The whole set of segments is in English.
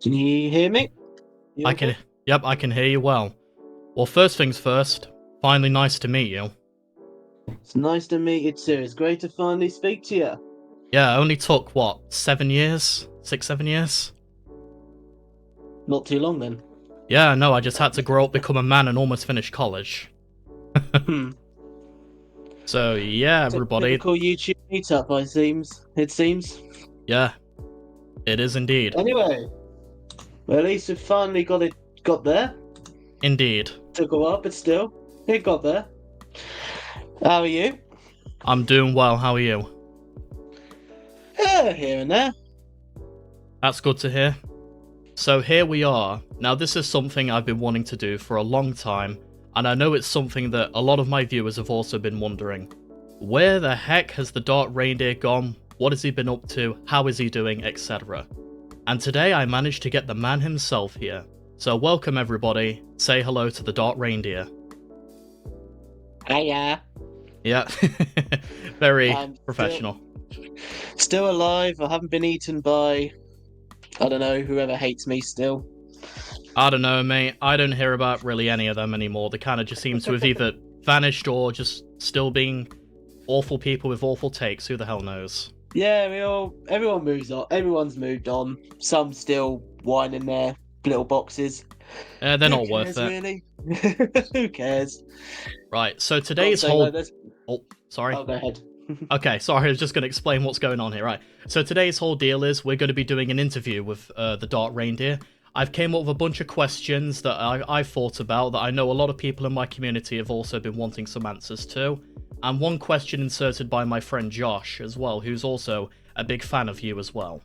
Can you hear me? You I okay? can, yep, I can hear you well. Well, first things first, finally nice to meet you. It's nice to meet you too. It's great to finally speak to you. Yeah, it only took, what, 7 years? 6, 7 years? Not too long then. Yeah, no, I just had to grow up, become a man, and almost finish college. Hmm. So, yeah, everybody, Typical YouTube meetup, It seems. yeah, it is indeed. Anyway, well, at least we finally got there. Indeed. Took a while, but still, it got there. How are you? I'm doing well, how are you? Yeah, here and there. That's good to hear. So here we are. Now this is something I've been wanting to do for a long time, and I know it's something that a lot of my viewers have also been wondering. Where the heck has the Dark Reindeer gone? What has he been up to? How is he doing? Etc. And today I managed to get the man himself here. So welcome everybody, say hello to the Dark Reindeer. Hiya. Yeah, very I'm professional. still alive. I haven't been eaten by, I don't know, whoever hates me still. I don't know, mate. I don't hear about really any of them anymore. They kind of just seem to have either vanished or just still being awful people with awful takes. Who the hell knows? Yeah, everyone moves on. Everyone's moved on. Some still whining their little boxes. They're Who not worth cares, it. really? Who cares? Right, so Not today's saying like whole... this. Oh, sorry. Oh, go ahead. Okay, sorry, I was just going to explain what's going on here. Right, so today's whole deal is we're going to be doing an interview with the Dark Reindeer. I've came up with a bunch of questions that I've thought about that I know a lot of people in my community have also been wanting some answers to. And one question inserted by my friend Josh as well, who's also a big fan of you as well.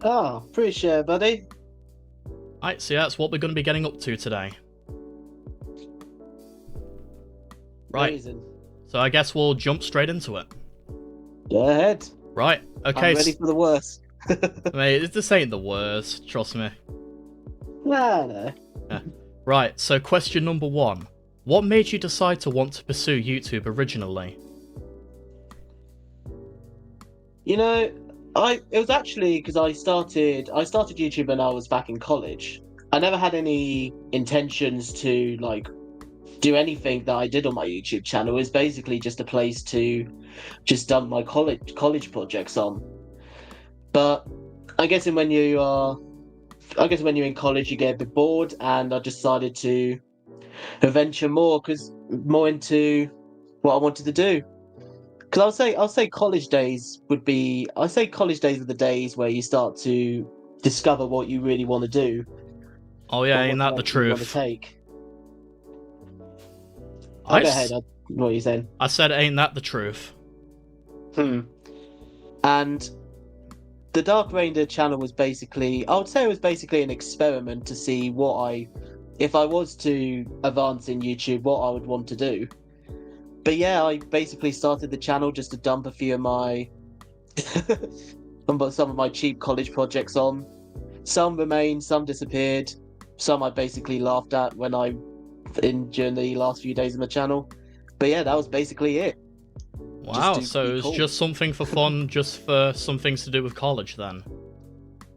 Oh, appreciate it, buddy. Right, so that's what we're going to be getting up to today. Right, Amazing. so I guess we'll jump straight into it. Go ahead. Right, okay, I'm ready for the worst. mate, this ain't the worst, trust me. Nah, no. Yeah. Right, so question number one. What made you decide to want to pursue YouTube originally? You know, it was actually because I started YouTube when I was back in college. I never had any intentions to like do anything that I did on my YouTube channel. It was basically just a place to just dump my college projects on. But I guess when you are, I guess when you're in college, you get a bit bored, and I decided to venture more into what I wanted to do. Because I'll say college days would be, I say college days were the days where you start to discover what you really want to do Oh yeah, or ain't what that the direction you want to truth? take. I'll I, go ahead. s- What are you saying? I said ain't that the truth? Hmm. And the Dark Reindeer channel was basically, I would say it was basically an experiment to see if I was to advance in YouTube, what I would want to do. But yeah, I basically started the channel just to dump a few of my, some of my cheap college projects on. Some remained, some disappeared. Some I basically laughed at during the last few days of my channel. But yeah, that was basically it. Just Wow, to so be it was cool. just something for fun, just for some things to do with college then?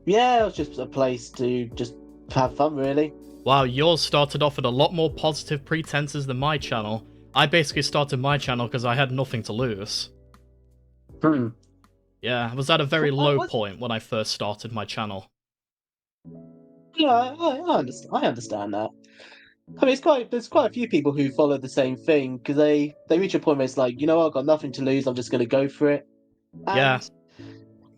Yeah, it was just a place to just have fun, really. Wow, yours started off with a lot more positive pretenses than my channel. I basically started my channel because I had nothing to lose. Hmm. Yeah, I was at a very Well, low point when I first started my channel. yeah, I understand. I understand that. I mean, there's quite a few people who follow the same thing because they reach a point where it's like, you know, I've got nothing to lose. I'm just going to go for it, Yeah,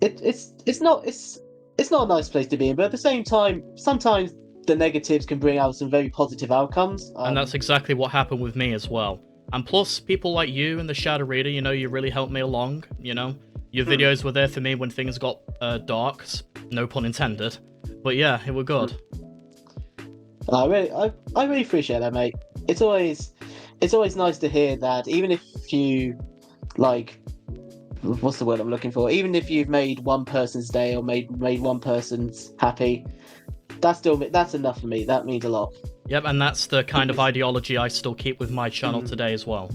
and it's not a nice place to be in. But at the same time, sometimes the negatives can bring out some very positive outcomes. and that's exactly what happened with me as well. And plus, people like you and the Shadow Reader, you really helped me along, Your videos were there for me when things got dark, no pun intended. But yeah, it were good. I really appreciate that, mate. It's always nice to hear that, even if you like, what's the word I'm looking for? Even if you've made one person's day or made one person's happy, that's enough for me. That means a lot. Yep, and that's the kind of ideology I still keep with my channel today as well.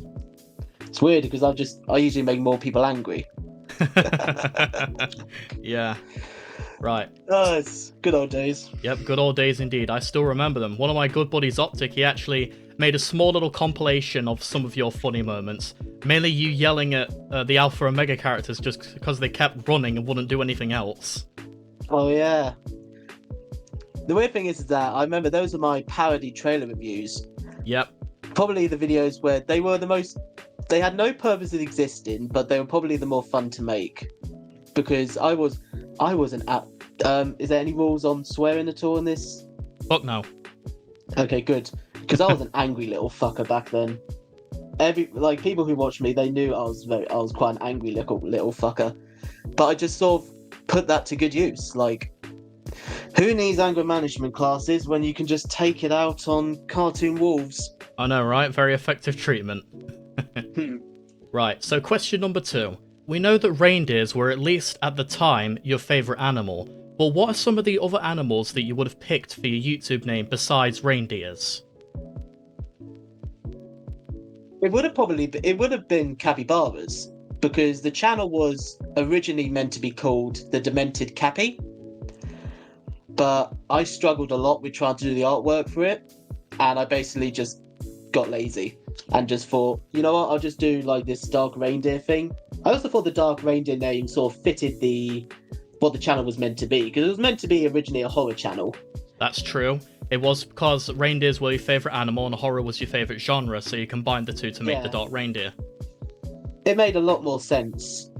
It's weird because I usually make more people angry. Yeah. Right. Oh, it's good old days. Yep, good old days indeed. I still remember them. One of my good buddies, Optic, he actually made a small little compilation of some of your funny moments. Mainly you yelling at the Alpha and Omega characters just because they kept running and wouldn't do anything else. Oh yeah. The weird thing is that I remember those are my parody trailer reviews. Yep. Probably the videos where they were the most. They had no purpose in existing, but they were probably the more fun to make. Because I was an app. Is there any rules on swearing at all in this? Fuck no. Okay, good. Because I was an angry little fucker back then. People who watched me, they knew I was quite an angry little fucker. But I just sort of put that to good use. Like, who needs anger management classes when you can just take it out on cartoon wolves? I know, right? Very effective treatment. Right, so question number 2. We know that reindeers were, at least at the time, your favourite animal, but what are some of the other animals that you would have picked for your YouTube name besides reindeers? It would have been capybaras, because the channel was originally meant to be called The Demented Cappy, but I struggled a lot with trying to do the artwork for it, and I basically just got lazy and just thought, you know what, I'll just do like this dark reindeer thing. I also thought the dark reindeer name sort of fitted what the channel was meant to be, because it was meant to be originally a horror channel. That's true. It was because reindeers were your favourite animal and horror was your favourite genre, so you combined the two to make the dark reindeer. It made a lot more sense.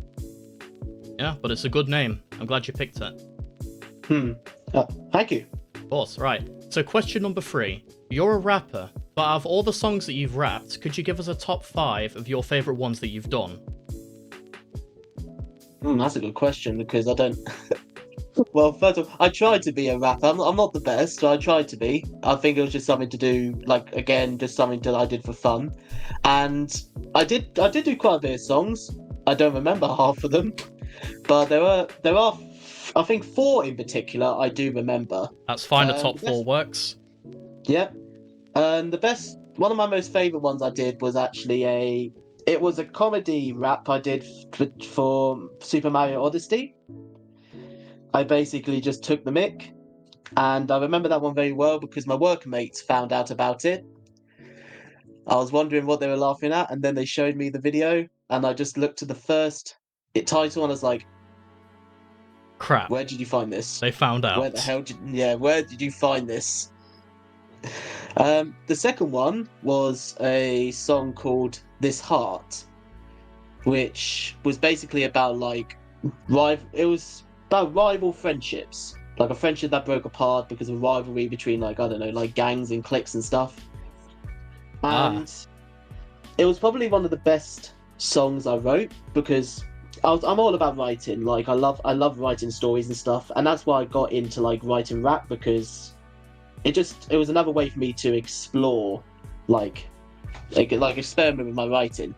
Yeah, but it's a good name. I'm glad you picked it. Thank you. Of course, right. So question number 3. You're a rapper, but out of all the songs that you've rapped, could you give us a top 5 of your favourite ones that you've done? That's a good question, because I don't... Well, first of all, I tried to be a rapper. I'm not the best, so I tried to be. I think it was just something to do, just something that I did for fun. And I did do quite a bit of songs. I don't remember half of them, but there are, I think 4 in particular I do remember. That's fine, the top 4 works. Yep. And one of my most favourite ones I did was actually it was a comedy rap I did for Super Mario Odyssey. I basically just took the mic, and I remember that one very well because my workmates found out about it. I was wondering what they were laughing at, and then they showed me the video, and I just looked at the first title and I was like, crap. Where did you find this? They found out. Where did you find this? The second one was a song called This Heart, which was basically about it was about rival friendships, like a friendship that broke apart because of rivalry between gangs and cliques and stuff. And it was probably one of the best songs I wrote because I'm all about writing. Like I love writing stories and stuff, and that's why I got into writing rap, because it was another way for me to explore, experiment with my writing.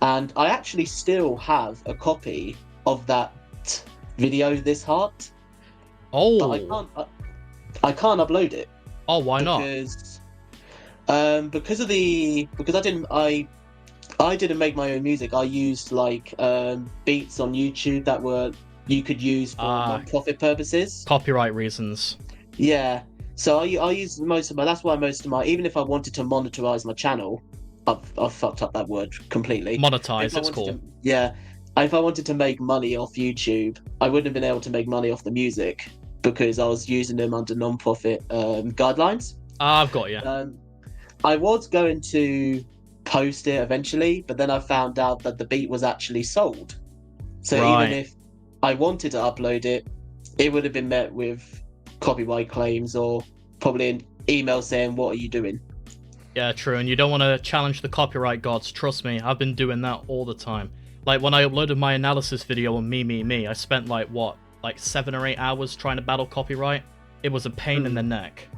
And I actually still have a copy of that video, This Heart. Oh. But I can't upload it. Oh, why not? Because I didn't make my own music. I used beats on YouTube that you could use for non-profit purposes. Copyright reasons. Yeah. So I use that's why most of my, even if I wanted to monetize my channel, I've fucked up that word completely. Monetize, it's cool. If I wanted to make money off YouTube, I wouldn't have been able to make money off the music because I was using them under non-profit guidelines. I've got you. I was going to post it eventually, but then I found out that the beat was actually sold. So even if I wanted to upload it, it would have been met with copyright claims or probably an email saying, "What are you doing?" Yeah, true, and you don't want to challenge the copyright gods. Trust me, I've been doing that all the time. Like when I uploaded my analysis video on Me, I spent 7 or 8 hours trying to battle copyright. It was a pain in the neck.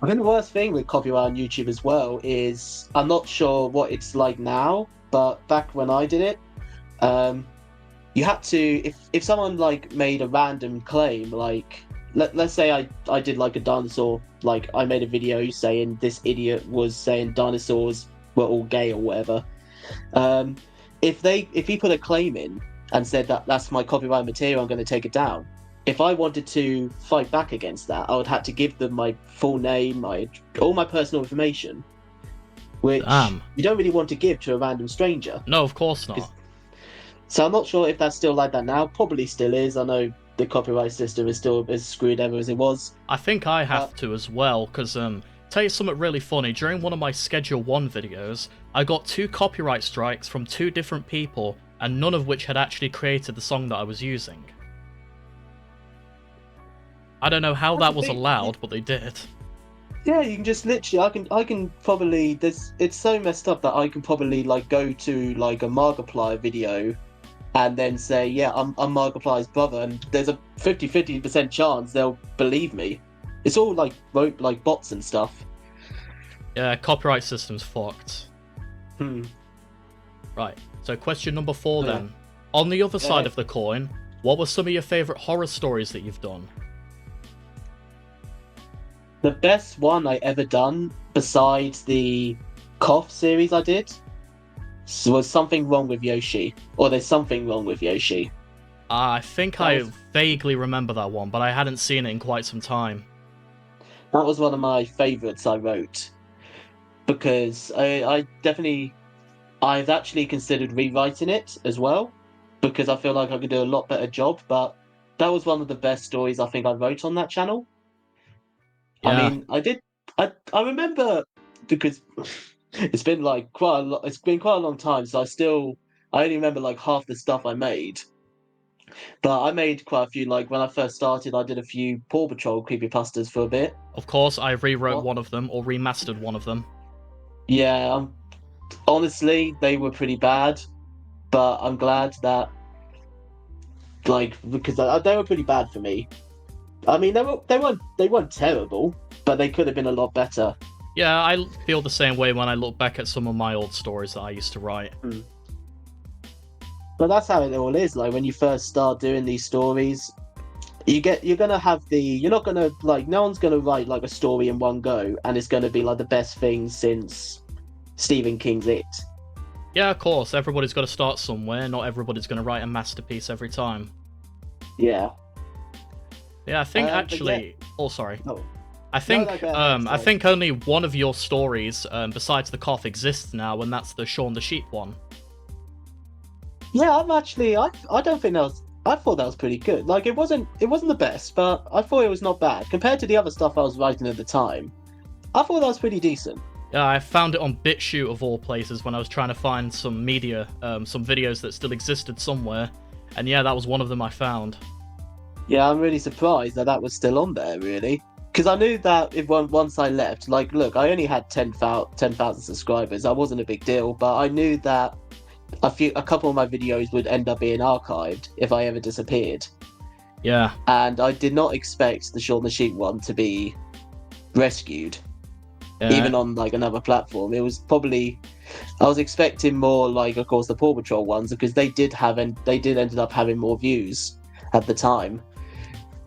I think the worst thing with copyright on YouTube as well is, I'm not sure what it's like now, but back when I did it, you had to, if someone made a random claim, let's say I did a dinosaur, I made a video saying this idiot was saying dinosaurs were all gay or whatever. If he put a claim in, and said that that's my copyright material, I'm going to take it down. If I wanted to fight back against that, I would have to give them my full name, all my personal information, which Damn. you don't really want to give to a random stranger. No, of course not. So I'm not sure if that's still like that now. Probably still is. I know the copyright system is still as screwed ever as it was. I think I have to as well, because tell you something really funny. During one of my Schedule 1 videos, I got 2 copyright strikes from 2 different people, and none of which had actually created the song that I was using. I don't know how that was allowed, but they did. Yeah, you can just literally. I can probably. It's so messed up that I can probably like go to like a Markiplier video, and then say, yeah, I'm Markiplier's brother, and there's a 50% chance they'll believe me. It's all like bots and stuff. Yeah, copyright system's fucked. Right. So question number 4 then. On the other side of the coin, what were some of your favourite horror stories that you've done? The best one I ever done, besides the Cough series I did, was Something Wrong with Yoshi. Or There's Something Wrong with Yoshi. I think I vaguely remember that one, but I hadn't seen it in quite some time. That was one of my favourites I wrote. Because I've actually considered rewriting it as well. Because I feel like I could do a lot better job, but that was one of the best stories I think I wrote on that channel. Yeah. I mean, I remember, because it's been like quite a lot. It's been quite a long time, so I only remember like half the stuff I made. But I made quite a few. Like when I first started, I did a few Paw Patrol creepypastas for a bit. Of course, I rewrote one of them, or remastered one of them. Yeah, honestly, they were pretty bad, but I'm glad that, because they were pretty bad for me. I mean, they weren't terrible, but they could have been a lot better. Yeah, I feel the same way when I look back at some of my old stories that I used to write. But that's how it all is. Like when you first start doing these stories, you're gonna have you're not gonna no one's gonna write like a story in one go, and it's gonna be like the best thing since Stephen King's It. Yeah, of course. Everybody's got to start somewhere. Not everybody's going to write a masterpiece every time. Yeah. Yeah, I think actually. Yeah. Oh, sorry. Oh. I think I think only one of your stories, besides the Cough, exists now, and that's the Shaun the Sheep one. Yeah, I don't think that was. I thought that was pretty good. Like it wasn't the best, but I thought it was not bad compared to the other stuff I was writing at the time. I thought that was pretty decent. Yeah, I found it on BitChute of all places when I was trying to find some media, some videos that still existed somewhere, and yeah, that was one of them I found. Yeah, I'm really surprised that was still on there, really. Because I knew that once I left, like, look, I only had 10,000 subscribers. That wasn't a big deal, but I knew that a couple of my videos would end up being archived if I ever disappeared. Yeah. And I did not expect the Shaun the Sheep one to be rescued, even on like another platform. It was probably, I was expecting more like, of course, the Paw Patrol ones, because they did ended up having more views at the time.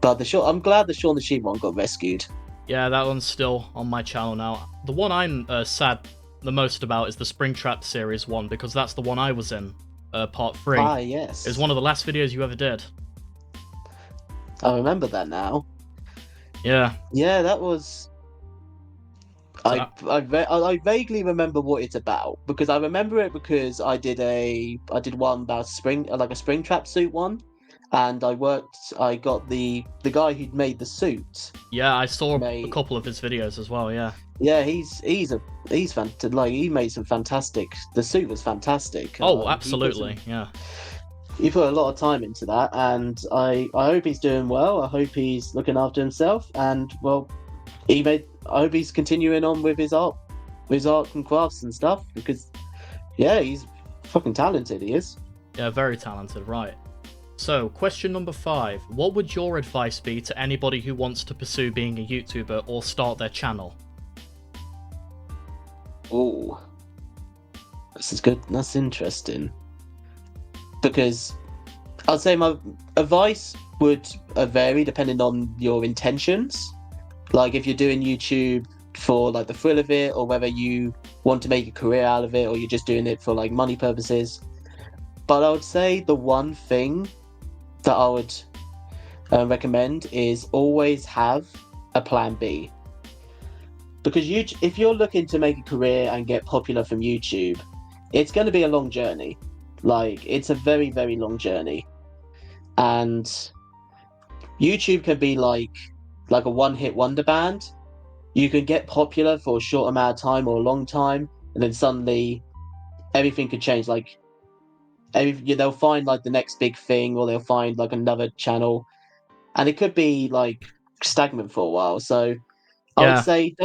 But I'm glad the Shaun the Sheep one got rescued. Yeah, that one's still on my channel now. The one I'm sad the most about is the Springtrap series one, because that's the one I was in, part 3. Ah, yes. It was one of the last videos you ever did. I remember that now. Yeah. Yeah, that was. I vaguely remember what it's about, because I remember it because I did one about a Springtrap suit one. And I got the guy who'd made the suit. Yeah, I saw a couple of his videos as well. Yeah. Yeah, he's fantastic. Like he made some fantastic. The suit was fantastic. Oh, absolutely. He put a lot of time into that, and I hope he's doing well. I hope he's looking after himself, and well, I hope he's continuing on with his art and crafts and stuff, because yeah, he's fucking talented. He is. Yeah, very talented. Right. So, question number 5. What would your advice be to anybody who wants to pursue being a YouTuber or start their channel? Oh, this is good. That's interesting. Because I'd say my advice would vary depending on your intentions. Like if you're doing YouTube for like the thrill of it, or whether you want to make a career out of it, or you're just doing it for like money purposes. But I would say the one thing that I would recommend is always have a plan B. Because if you're looking to make a career and get popular from YouTube, it's going to be a long journey. Like, it's a very, very long journey. And YouTube can be like a one-hit wonder band. You can get popular for a short amount of time or a long time, and then suddenly everything could change. Like, they'll find like the next big thing, or they'll find like another channel, and it could be like stagnant for a while. So I would Yeah, say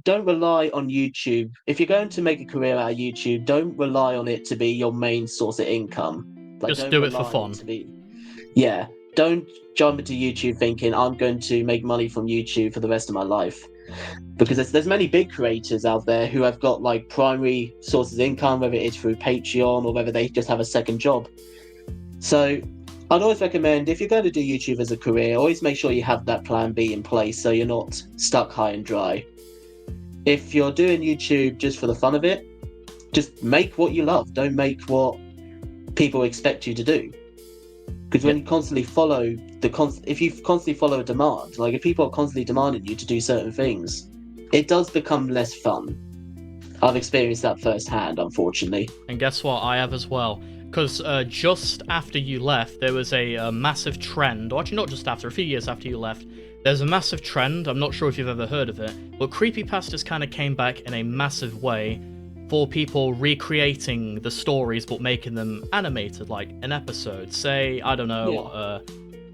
don't rely on YouTube. If you're going to make a career out of YouTube, don't rely on it to be your main source of income. Like, just don't do it for rely on it fun. to be. Yeah, don't jump into YouTube thinking I'm going to make money from YouTube for the rest of my life. Because there's many big creators out there who have got like primary sources of income, whether it is through Patreon or whether they just have a second job. So I'd always recommend, if you're going to do YouTube as a career, always make sure you have that plan B in place so you're not stuck high and dry. If you're doing YouTube just for the fun of it, just make what you love. Don't make what people expect you to do. Because when you constantly follow if you constantly follow a demand, like if people are constantly demanding you to do certain things, it does become less fun. I've experienced that firsthand, unfortunately. And guess what? I have as well. Because just after you left, there was a massive trend, or actually not just after, a few years after you left, there's a massive trend, I'm not sure if you've ever heard of it, but creepypastas kind of came back in a massive way for people recreating the stories but making them animated, like an episode. Say, I don't know,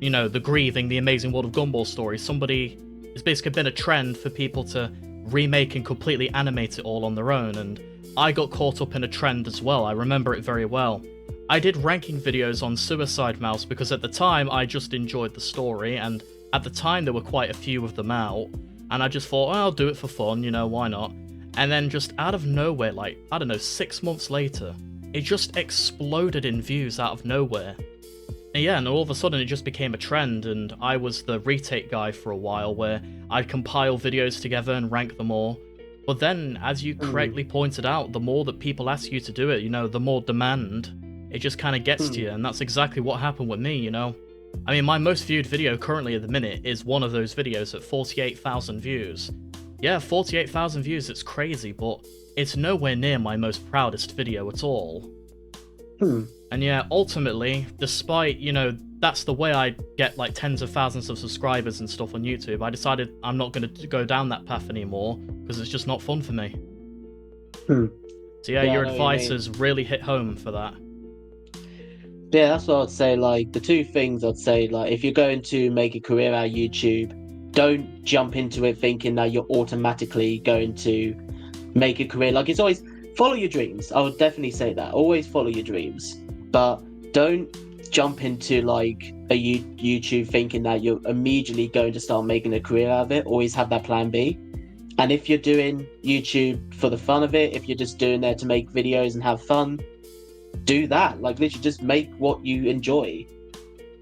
The Grieving, The Amazing World of Gumball story. It's basically been a trend for people to remake and completely animate it all on their own, and I got caught up in a trend as well. I remember it very well. I did ranking videos on Suicide Mouse because at the time I just enjoyed the story, and at the time there were quite a few of them out, and I just thought, well, I'll do it for fun, why not? And then just out of nowhere, like, I don't know, 6 months later, it just exploded in views out of nowhere. And yeah, and all of a sudden it just became a trend, and I was the retake guy for a while, where I'd compile videos together and rank them all. But then, as you correctly pointed out, the more that people ask you to do it, the more demand, it just kind of gets to you, and that's exactly what happened with me, I mean, my most viewed video currently at the minute is one of those videos at 48,000 views. Yeah, 48,000 views, it's crazy, but it's nowhere near my most proudest video at all. And yeah, ultimately, despite, that's the way I get like tens of thousands of subscribers and stuff on YouTube, I decided I'm not going to go down that path anymore, because it's just not fun for me. So yeah, your advice has really hit home for that. Yeah, that's what I'd say. Like, the two things I'd say, like, if you're going to make a career out of YouTube, don't jump into it thinking that you're automatically going to make a career. Like, it's always follow your dreams. I would definitely say that. Always follow your dreams. But don't jump into like a YouTube thinking that you're immediately going to start making a career out of it. Always have that plan B. And if you're doing YouTube for the fun of it, if you're just doing there to make videos and have fun, do that. Like, literally just make what you enjoy.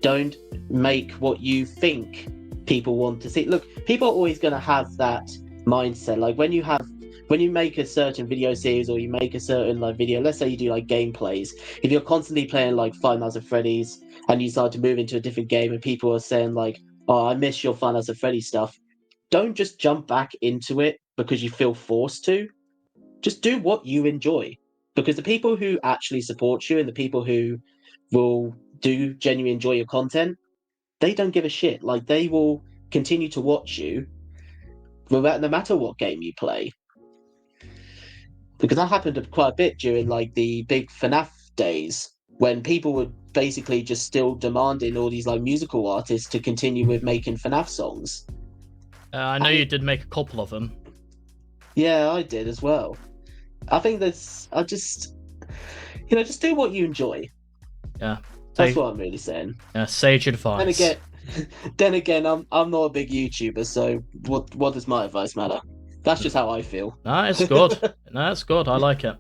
Don't make what you think people want to see. Look, people are always going to have that mindset. Like, when you make a certain video series, or you make a certain like video, let's say you do like gameplays, if you're constantly playing like Five Nights at Freddy's and you start to move into a different game and people are saying like, oh, I miss your Five Nights at Freddy's stuff, don't just jump back into it because you feel forced to. Just do what you enjoy, because the people who actually support you and the people who will genuinely enjoy your content, they don't give a shit. Like, they will continue to watch you no matter what game you play. Because that happened quite a bit during like the big FNAF days, when people were basically just still demanding all these like musical artists to continue with making FNAF songs. I know you did make a couple of them. Yeah, I did as well. I think just do what you enjoy. Yeah. That's what I'm really saying. Yeah, sage advice. Then again, I'm not a big YouTuber, so what does my advice matter? That's just how I feel. Nah, it's good. Nah, it's good. I like it.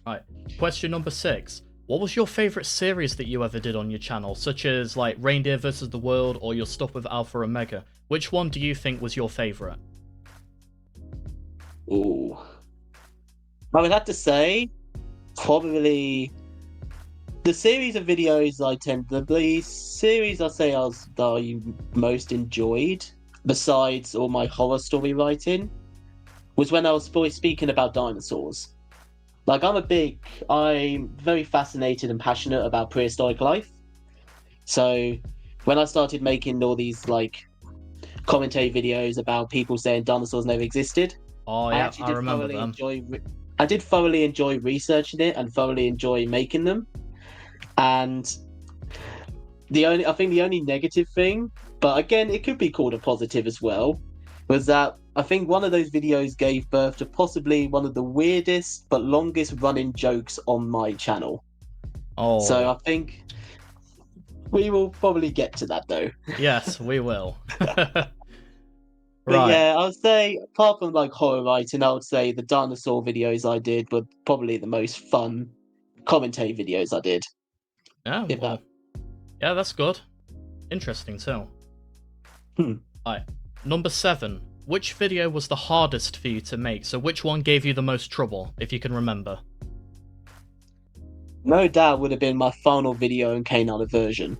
Right. Question number 6. What was your favourite series that you ever did on your channel, such as like Reindeer versus the World or your stuff with Alpha and Omega? Which one do you think was your favourite? Ooh. I would have to say probably the series of videos the series that I most enjoyed, besides all my horror story writing, was when I was speaking about dinosaurs. Like I'm very fascinated and passionate about prehistoric life. So when I started making all these like commentary videos about people saying dinosaurs never existed, Oh I yeah, actually I did remember thoroughly them. enjoy. I did thoroughly enjoy researching it and thoroughly enjoy making them. And I think the only negative thing, but again, it could be called a positive as well, was that I think one of those videos gave birth to possibly one of the weirdest but longest running jokes on my channel. So Oh I think we will probably get to that though. yes, we will. But Right. yeah, I would say apart from like horror writing, I would say the dinosaur videos I did were probably the most fun commentary videos I did. Yeah. If that. Well. Yeah, that's good. Interesting too. Hmm. Right. Number 7. Which video was the hardest for you to make? So which one gave you the most trouble, if you can remember? No doubt would have been my final video in Canine version.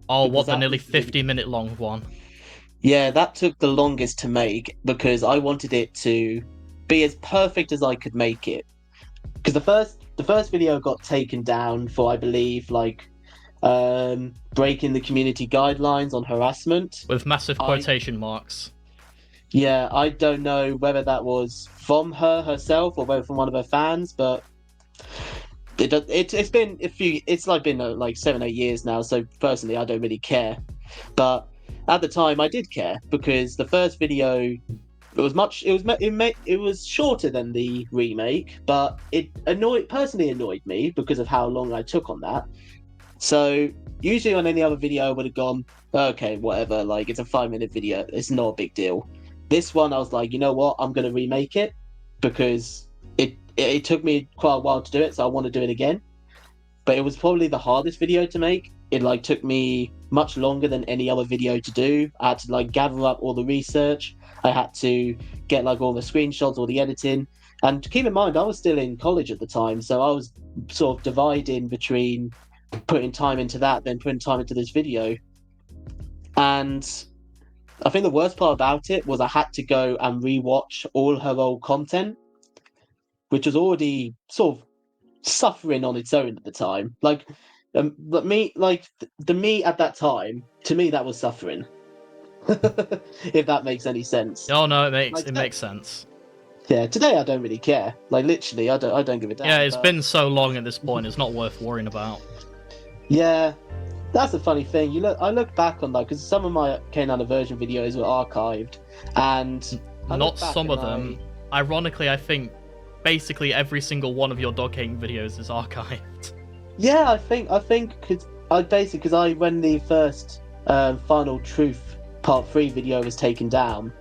Oh, Because what, the that nearly was the video. 50-minute long one? Yeah, that took the longest to make because I wanted it to be as perfect as I could make it. Because the first video got taken down for I believe like breaking the community guidelines on harassment. With massive I quotation marks. Yeah, I don't know whether that was from her herself or whether from one of her fans, but it's been a few. It's like been like 7 8 years now. So personally, I don't really care. But at the time, I did care because the first video it was shorter than the remake, but it personally annoyed me because of how long I took on that. So usually on any other video, I would have gone, okay, whatever. Like it's a 5 minute video. It's not a big deal. This one, I was like, you know what? I'm gonna remake it because it took me quite a while to do it, so I want to do it again. But it was probably the hardest video to make. It like took me much longer than any other video to do. I had to like gather up all the research. I had to get like all the screenshots, all the editing. And to keep in mind, I was still in college at the time, so I was sort of dividing between putting time into that, then putting time into this video. And I think the worst part about it was I had to go and rewatch all her old content, which was already sort of suffering on its own at the time. But me, the me at that time, to me, that was suffering. If that makes any sense. Oh no, Like it today, makes sense. yeah, today I don't really care. Like literally, I don't give a Yeah, damn. it's But been so long at this point, it's not worth worrying about. yeah, that's a funny thing. I look back on that because some of my Canine version videos were archived, and I look Not back some and of them. Ironically, I think basically every single one of your dog hating videos is archived. Yeah, I think because I when the first Final Truth Part 3 video was taken down,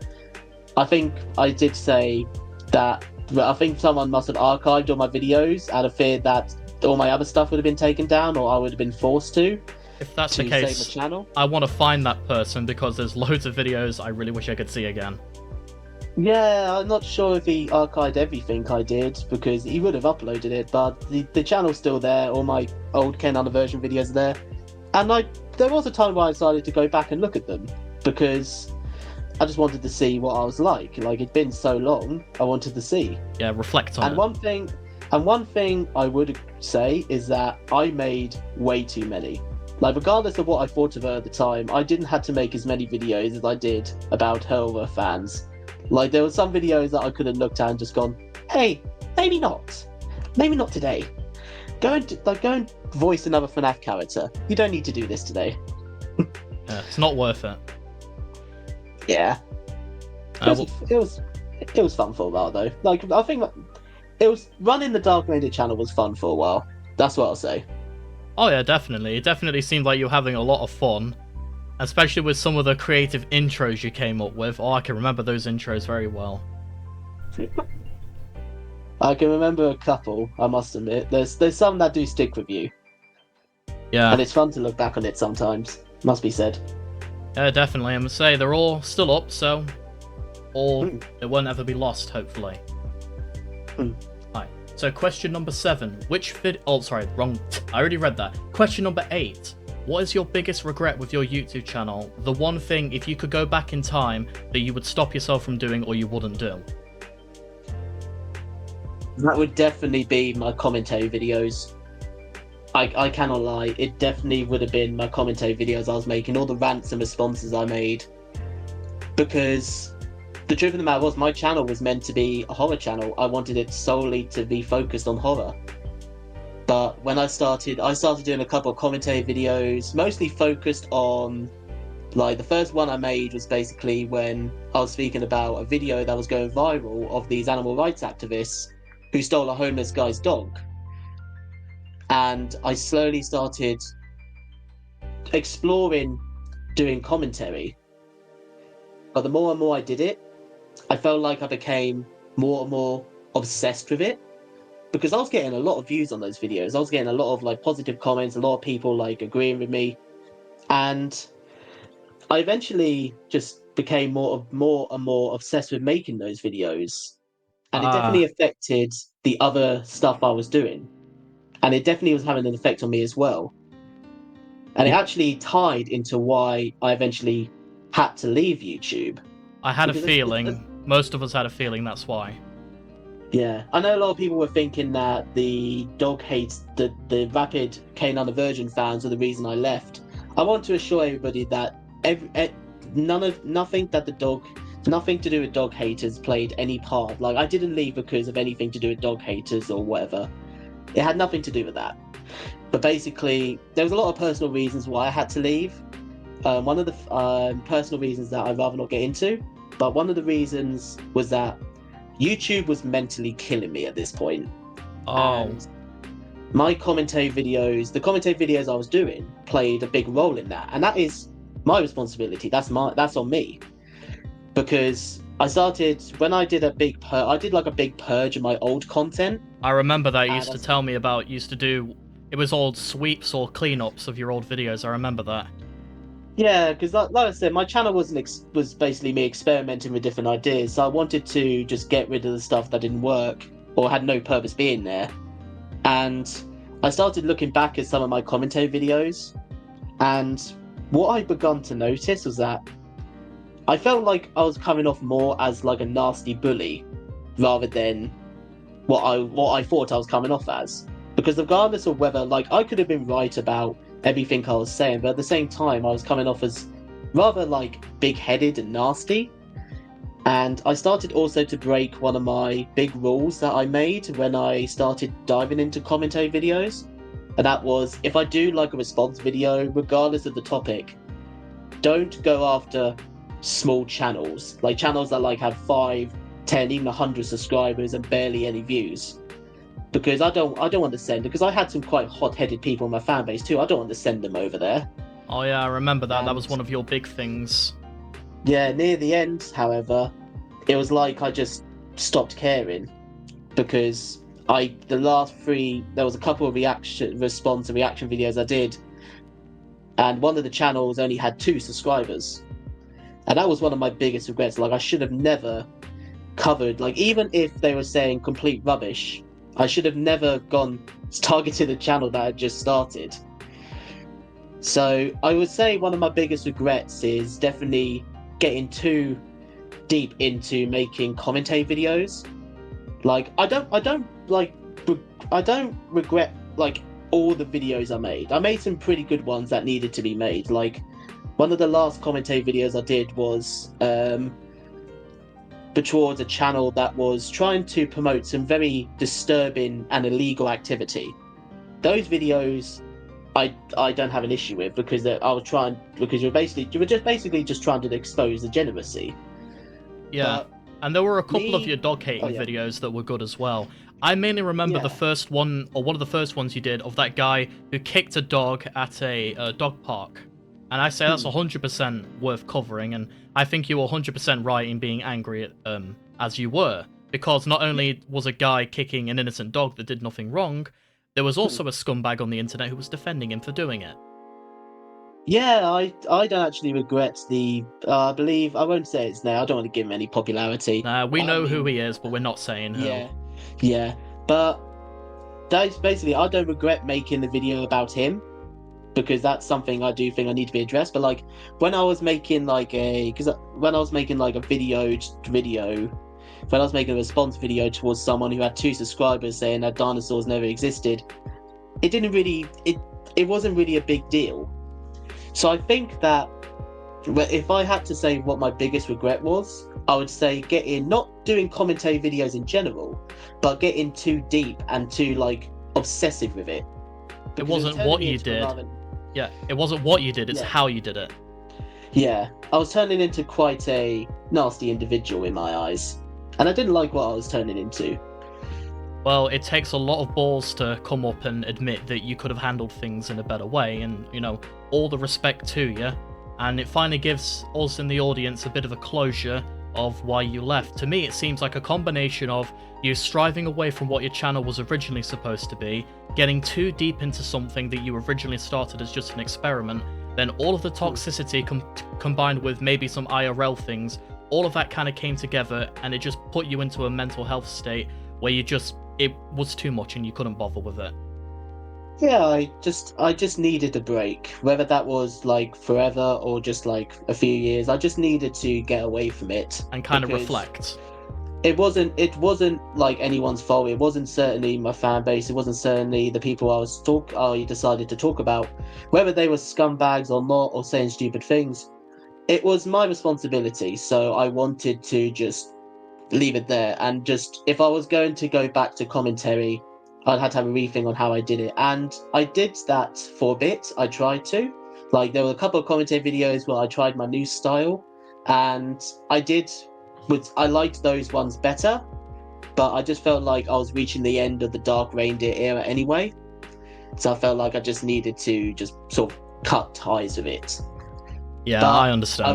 I think I did say that I think someone must have archived all my videos out of fear that all my other stuff would have been taken down or I would have been forced to If that's the save my case, channel. I want to find that person because there's loads of videos I really wish I could see again. Yeah, I'm not sure if he archived everything I did because he would have uploaded it, but the channel's still there. All my old Ken version videos are there, and there was a time where I decided to go back and look at them because I just wanted to see what I was like. Like it'd been so long, I wanted to see. Yeah, reflect on And it. one thing I would say is that I made way too many. Like regardless of what I thought of her at the time, I didn't have to make as many videos as I did about her or her fans. Like there were some videos that I could have looked at and just gone, "Hey, maybe not today. Go and voice another FNAF character. You don't need to do this today." Yeah, it's not worth it. Yeah, it was fun for a while though. Like I think it was running the Dark Reindeer channel was fun for a while. That's what I'll say. Oh yeah, definitely. It definitely seemed like you were having a lot of fun. Especially with some of the creative intros you came up with. Oh, I can remember those intros very well. I can remember a couple, I must admit. There's some that do stick with you. Yeah. And it's fun to look back on it sometimes, must be said. Yeah, definitely. I must say, they're all still up, so... It won't ever be lost, hopefully. Hmm. Right. So question number 7, oh sorry, wrong, I already read that. Question number 8, what is your biggest regret with your YouTube channel? The one thing, if you could go back in time, that you would stop yourself from doing or you wouldn't do? That would definitely be my commentary videos. I cannot lie, it definitely would have been my commentary videos I was making, all the rants and responses I made. Because the truth of the matter was, my channel was meant to be a horror channel. I wanted it solely to be focused on horror. But when I started doing a couple of commentary videos, mostly focused on, like, the first one I made was basically when I was speaking about a video that was going viral of these animal rights activists who stole a homeless guy's dog. And I slowly started exploring doing commentary. But the more and more I did it, I felt like I became more and more obsessed with it, because I was getting a lot of views on those videos. I was getting a lot of like positive comments, a lot of people like agreeing with me, and I eventually just became more and more obsessed with making those videos, and it definitely Ah, affected the other stuff I was doing, and it definitely was having an effect on me as well. And it actually tied into why I eventually had to leave YouTube. I had a Because feeling, most of us had a feeling that's why. yeah, I know a lot of people were thinking that the dog hates the rapid canine aversion fans are the reason I left. I want to assure everybody that nothing to do with dog haters played any part. Like, I didn't leave because of anything to do with dog haters or whatever. It had nothing to do with that. But basically, there was a lot of personal reasons why I had to leave. One of the personal reasons that I'd rather not get into, but one of the reasons was that YouTube was mentally killing me at this point. Oh, And my commentary videos, the commentary videos I was doing, played a big role in that. And that is my responsibility. That's on me. Because I started, when I did I did like a big purge of my old content. I remember that you And used to tell me about, used to do, it was old sweeps or cleanups of your old videos, I remember that. yeah, because like I said, my channel was basically me experimenting with different ideas. So I wanted to just get rid of the stuff that didn't work or had no purpose being there. And I started looking back at some of my commentary videos, and what I begun to notice was that I felt like I was coming off more as like a nasty bully rather than what I thought I was coming off as. Because regardless of whether, like, I could have been right about everything I was saying, but at the same time I was coming off as rather like big-headed and nasty. And I started also to break one of my big rules that I made when I started diving into commentary videos. And that was, if I do like a response video, regardless of the topic, don't go after small channels, like channels that like have 5, 10, even 100 subscribers and barely any views. Because I don't want to send, because I had some quite hot-headed people in my fan base too. I don't want to send them over there. Oh yeah, I remember that. That was And one of your big things. yeah, near the end, however, it was like I just stopped caring, because the last 3, there was a couple of response and reaction videos I did, and one of the channels only had 2 subscribers, and that was one of my biggest regrets. Like, I should have never covered, like, even if they were saying complete rubbish, I should have never gone targeted a channel that had just started. So I would say one of my biggest regrets is definitely getting too deep into making commentary videos. Like, I don't regret like all the videos I made. I made some pretty good ones that needed to be made. Like, one of the last commentary videos I did was towards a channel that was trying to promote some very disturbing and illegal activity. Those videos I don't have an issue with, because you were just basically just trying to expose degeneracy. Yeah. But And there were a couple of me, your dog oh hating yeah, videos that were good as well. I mainly remember the yeah. first one, or one of the first ones you did, of that guy who kicked a dog at a dog park. And I say that's Hmm. 100% worth covering, and I think you were 100% right in being angry at, as you were. Because not only was a guy kicking an innocent dog that did nothing wrong, there was also a scumbag on the internet who was defending him for doing it. Yeah, I don't actually regret the. I believe I won't say his name. I don't want to give him any popularity. We I know who mean, he is, but we're not saying who. yeah, yeah. But that's basically, I don't regret making the video about him, because that's something I do think I need to be addressed. But like when I was making like a, because when I was making like a video, when I was making a response video towards someone who had 2 subscribers saying that dinosaurs never existed, it wasn't really a big deal. So I think that if I had to say what my biggest regret was, I would say not doing commentary videos in general, but getting too deep and too like obsessive with it. It wasn't what you did. Yeah, it wasn't what you did, it's how you did it. Yeah, I was turning into quite a nasty individual in my eyes, and I didn't like what I was turning into. Well, it takes a lot of balls to come up and admit that you could have handled things in a better way, and, you know, all the respect to you. And it finally gives us in the audience a bit of a closure of why you left. To me, it seems like a combination of you striving away from what your channel was originally supposed to be, getting too deep into something that you originally started as just an experiment, then all of the toxicity combined with maybe some IRL things, all of that kind of came together, and it just put you into a mental health state where it was too much and you couldn't bother with it. Yeah, I just needed a break, whether that was like forever or just like a few years. I just needed to get away from it and kind of reflect. It wasn't like anyone's fault. It wasn't certainly my fan base. It wasn't certainly the people I decided to talk about, whether they were scumbags or not, or saying stupid things. It was my responsibility, so I wanted to just leave it there. And just, if I was going to go back to commentary, I'd had to have a rethink on how I did it. And I did that for a bit. I tried to. Like, there were a couple of commentary videos where I tried my new style, and I liked those ones better, but I just felt like I was reaching the end of the Dark Reindeer era anyway. So I felt like I just needed to just sort of cut ties with it. Yeah, but I understand.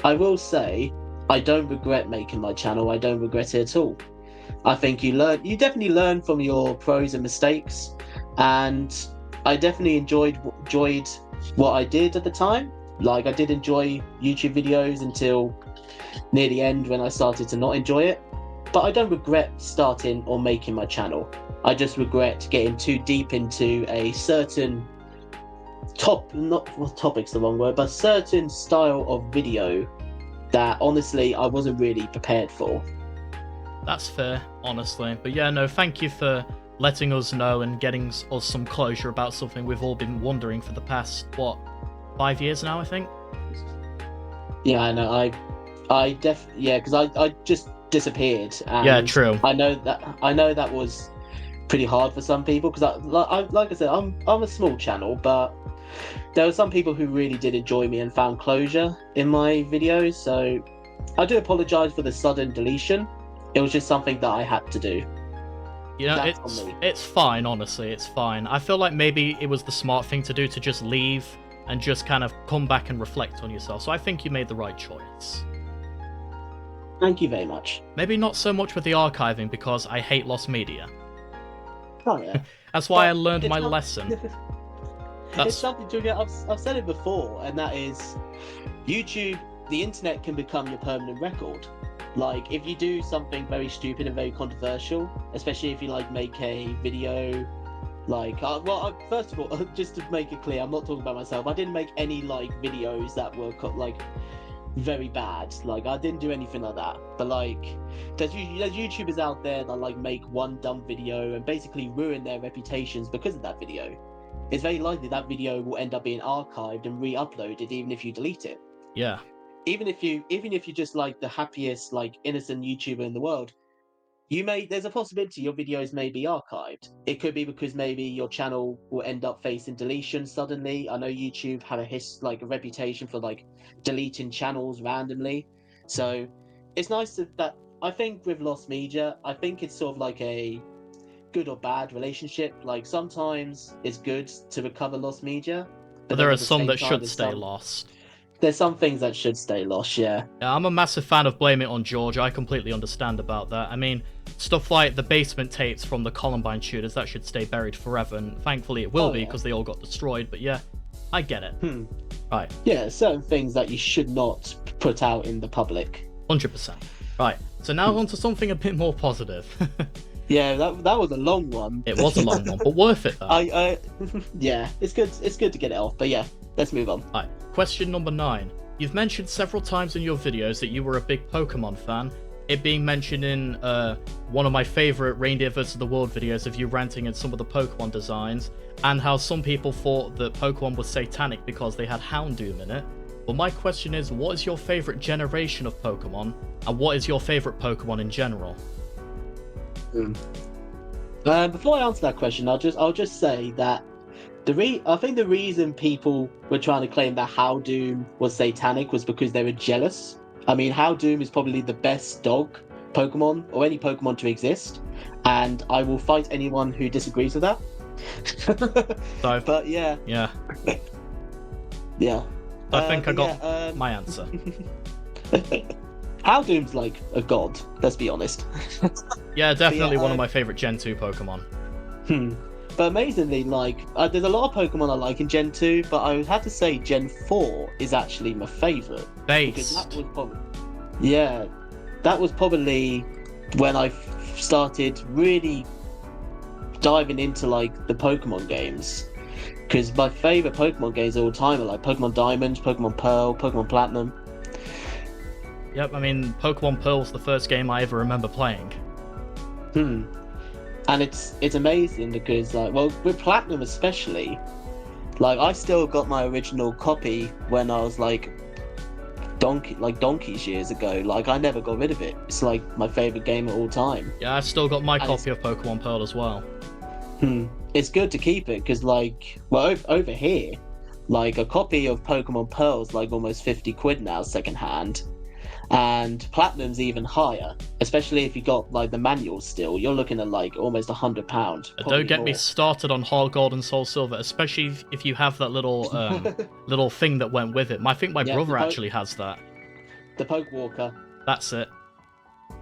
I will say, I don't regret making my channel. I don't regret it at all. I think you definitely learn from your pros and mistakes, and I definitely enjoyed what I did at the time. Like, I did enjoy YouTube videos until near the end when I started to not enjoy it. But I don't regret starting or making my channel. I just regret getting too deep into a certain topic's the wrong word, but certain style of video that honestly I wasn't really prepared for. That's fair, honestly. But yeah, no, thank you for letting us know and getting us some closure about something we've all been wondering for the past, 5 years now, I think? Yeah, I know. Because I just disappeared. And yeah, true. I know that was pretty hard for some people, because like I said, I'm a small channel, but there were some people who really did enjoy me and found closure in my videos. So I do apologize for the sudden deletion. It was just something that I had to do. You know, it's fine, honestly, it's fine. I feel like maybe it was the smart thing to do, to just leave and just kind of come back and reflect on yourself. So I think you made the right choice. Thank you very much. Maybe not so much with the archiving, because I hate lost media. Oh yeah. That's why I learned my lesson. It's something to get. I've said it before, and that is, YouTube, the internet can become your permanent record. Like, if you do something very stupid and very controversial, especially if you like make a video, like, first of all, just to make it clear, I'm not talking about myself. I didn't make any like videos that were like very bad. Like, I didn't do anything like that. But like, there's YouTubers out there that like make one dumb video and basically ruin their reputations because of that video. It's very likely that video will end up being archived and re-uploaded, even if you delete it. Yeah. Even if you're just like the happiest, like innocent YouTuber in the world, there's a possibility your videos may be archived. It could be because maybe your channel will end up facing deletion suddenly. I know YouTube had a reputation for like deleting channels randomly. So it's nice that I think with lost media, I think it's sort of like a good or bad relationship. Like, sometimes it's good to recover lost media, but there are some that should stay lost. There's some things that should stay lost, yeah. Yeah, I'm a massive fan of Blame It on George. I completely understand about that. I mean, stuff like the basement tapes from the Columbine shooters, that should stay buried forever, and thankfully it will be, because they all got destroyed, but yeah, I get it. Right. Yeah, certain things that you should not put out in the public. 100%. Right, so now on to something a bit more positive. Yeah, that was a long one. It was a long one, but worth it though. Yeah, it's good. It's good to get it off. But yeah, let's move on. Alright, question number 9. You've mentioned several times in your videos that you were a big Pokemon fan. It being mentioned in one of my favourite Reindeer vs. the World videos of you ranting at some of the Pokemon designs, and how some people thought that Pokemon was satanic because they had Houndoom in it. But my question is, what is your favourite generation of Pokemon, and what is your favourite Pokemon in general? Before I answer that question, I'll just say that I think the reason people were trying to claim that Houndoom was satanic was because they were jealous. I mean, Houndoom is probably the best dog Pokemon or any Pokemon to exist, and I will fight anyone who disagrees with that. But yeah, Yeah. yeah. I think I got yeah, my answer. Houndoom's like a god. Let's be honest. Yeah, definitely yeah, one of my favourite Gen 2 Pokemon. But amazingly, like, there's a lot of Pokemon I like in Gen 2, but I would have to say Gen 4 is actually my favourite. Because that was probably when I started really diving into, like, the Pokemon games. Because my favourite Pokemon games of all time are, like, Pokemon Diamond, Pokemon Pearl, Pokemon Platinum. Yep, I mean, Pokemon Pearl's the first game I ever remember playing. And it's amazing because, like, well, with Platinum especially, like, I still got my original copy when I was like donkeys years ago. Like, I never got rid of it. It's like my favorite game of all time. Yeah, I've still got my copy of Pokemon Pearl as well. It's good to keep it because, like, well, over here, like, a copy of Pokemon Pearl's like almost 50 quid now, secondhand. And Platinum's even higher, especially if you got like the manual still. You're looking at like almost £100. Don't get me started on Heart Gold and Soul Silver, especially if you have that little little thing that went with it. I think my brother actually has that. The Poke Walker. That's it.